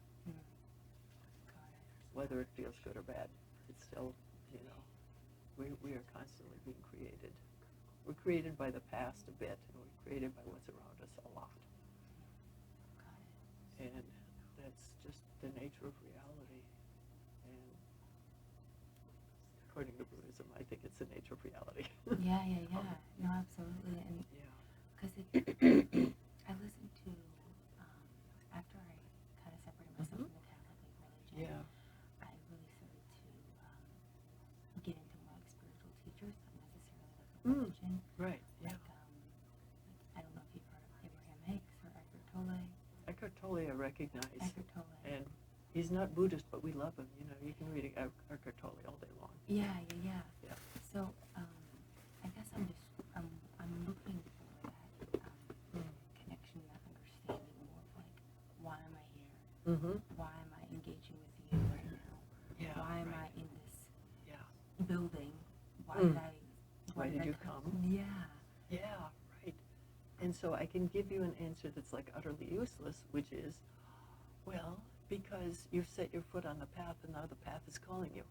Whether it feels good or bad, it's still, you know, we are constantly being created. We're created by the past a bit, and we're created by what's around us a lot. And that's just the nature of reality. And according to Buddhism, I think it's the nature of reality. Yeah. No, absolutely. And Yeah. because I listened to, after I kind of separated myself from the Catholic religion, Yeah. I really started to get into more like spiritual teachers, not necessarily like a religion. Right. Yeah. Like, I don't know if you've heard of Abraham Hicks or Eckhart Tolle. Eckhart Tolle I recognize. Eckhart Tolle. And he's not Buddhist, but we love him. You know, you can read Eckhart Tolle all day long. Yeah. Yeah. So, I guess I'm looking for that connection, that understanding more of like, why am I here? Mm-hmm. Why am I engaging with you right now? Yeah. Why am right. I in this Yeah. building? Why did you I come? Yeah. Yeah, right. And so I can give you an answer that's like utterly useless, which is, well, because you've set your foot on the path and now the path is calling you.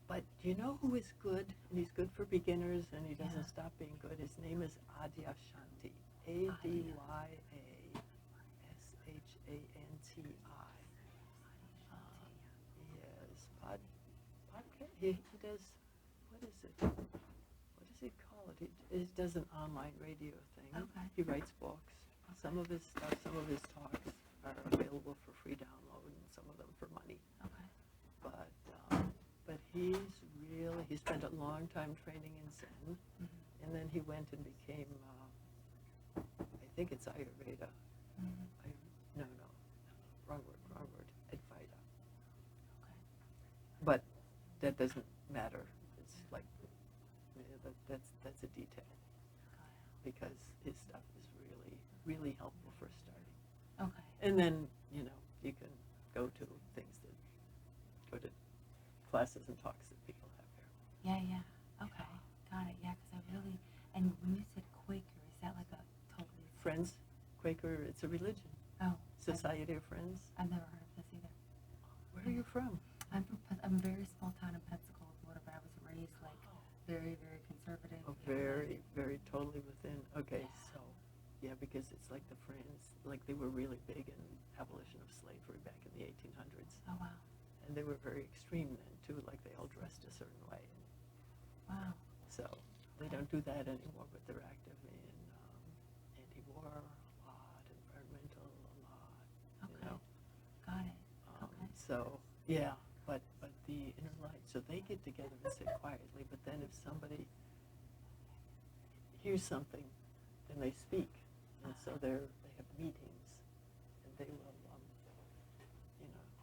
But do you know who is good? And he's good for beginners, and he doesn't stop being good. His name is Adyashanti. Adyashanti. Yes, podcast. He does. What is it? What does he call it? He does an online radio thing. Okay. He writes books. Some of his stuff, some of his talks are available for free download, and some of them for money. Okay. But he spent a long time training in Zen, and then he went and became, I think it's Ayurveda. No, wrong word, Advaita. Okay. But that doesn't matter. It's like, that's a detail, because his stuff is really, really helpful for starting. Okay. And then, you know, you can go to classes and talks that people have here. Yeah. Okay. Got it. Yeah, because I really, and when you said Quaker, is that like a totally Friends, Quaker, it's a religion. Oh. Society of Friends. I've never heard of this either. Where are you from? I'm a very small town in Pensacola, Florida, but I was raised like very, very conservative. Oh, very, very totally within. Okay, so, yeah, because it's like the Friends, like they were really big in abolition of slavery back in the 1800s. Oh, wow. And they were very extreme then, too, like they all dressed a certain way. Wow. So they don't do that anymore, but they're active in anti-war a lot, So, yeah, but the inner light, so they get together and sit quietly, but then if somebody hears something, then they speak. And so they have meetings, and they will,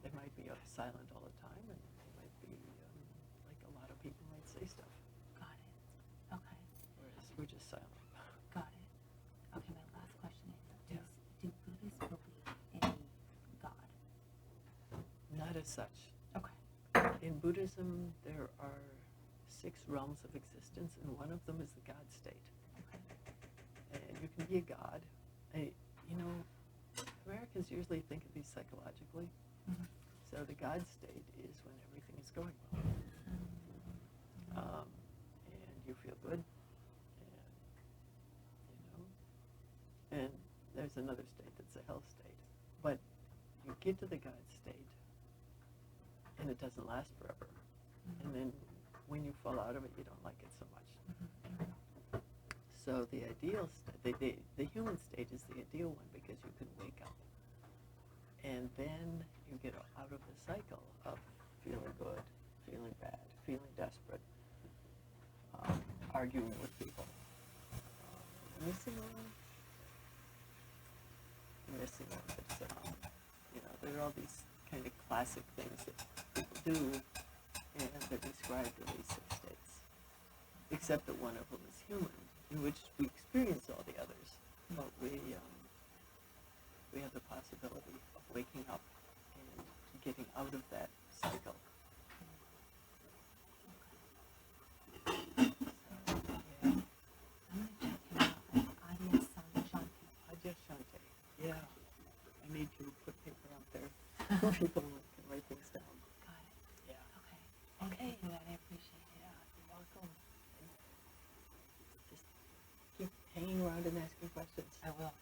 they might be silent all the time, and they might be, like a lot of people might say stuff, Got it. Okay. whereas we're just silent. Got it. Okay, my last question is, Yeah. do Buddhists believe in God? Not as such. Okay. In Buddhism, there are 6 realms of existence, and one of them is the God state. And you can be a god. Americans usually think of these psychologically. Mhm. So the God state is when everything is going well. And you feel good. And there's another state that's a hell state. But you get to the God state, and it doesn't last forever. And then when you fall out of it, you don't like it so much. So the ideal state, the human state is the ideal one because you can wake up. And then you get out of the cycle of feeling good, feeling bad, feeling desperate, arguing with people. Missing one, but there are all these kind of classic things that people do, and they're described in these 6 states. Except that one of them is human, in which we experience all the others, but we have the possibility of waking up and getting out of that cycle. So, yeah. I'm going to check him out. Adios, Shanti. Adyashanti. Yeah. I need to put paper out there so people can write things down. Got it. Yeah. Okay. Thank you for that. I appreciate it. Yeah, you're welcome. And just keep hanging around and asking questions. I will.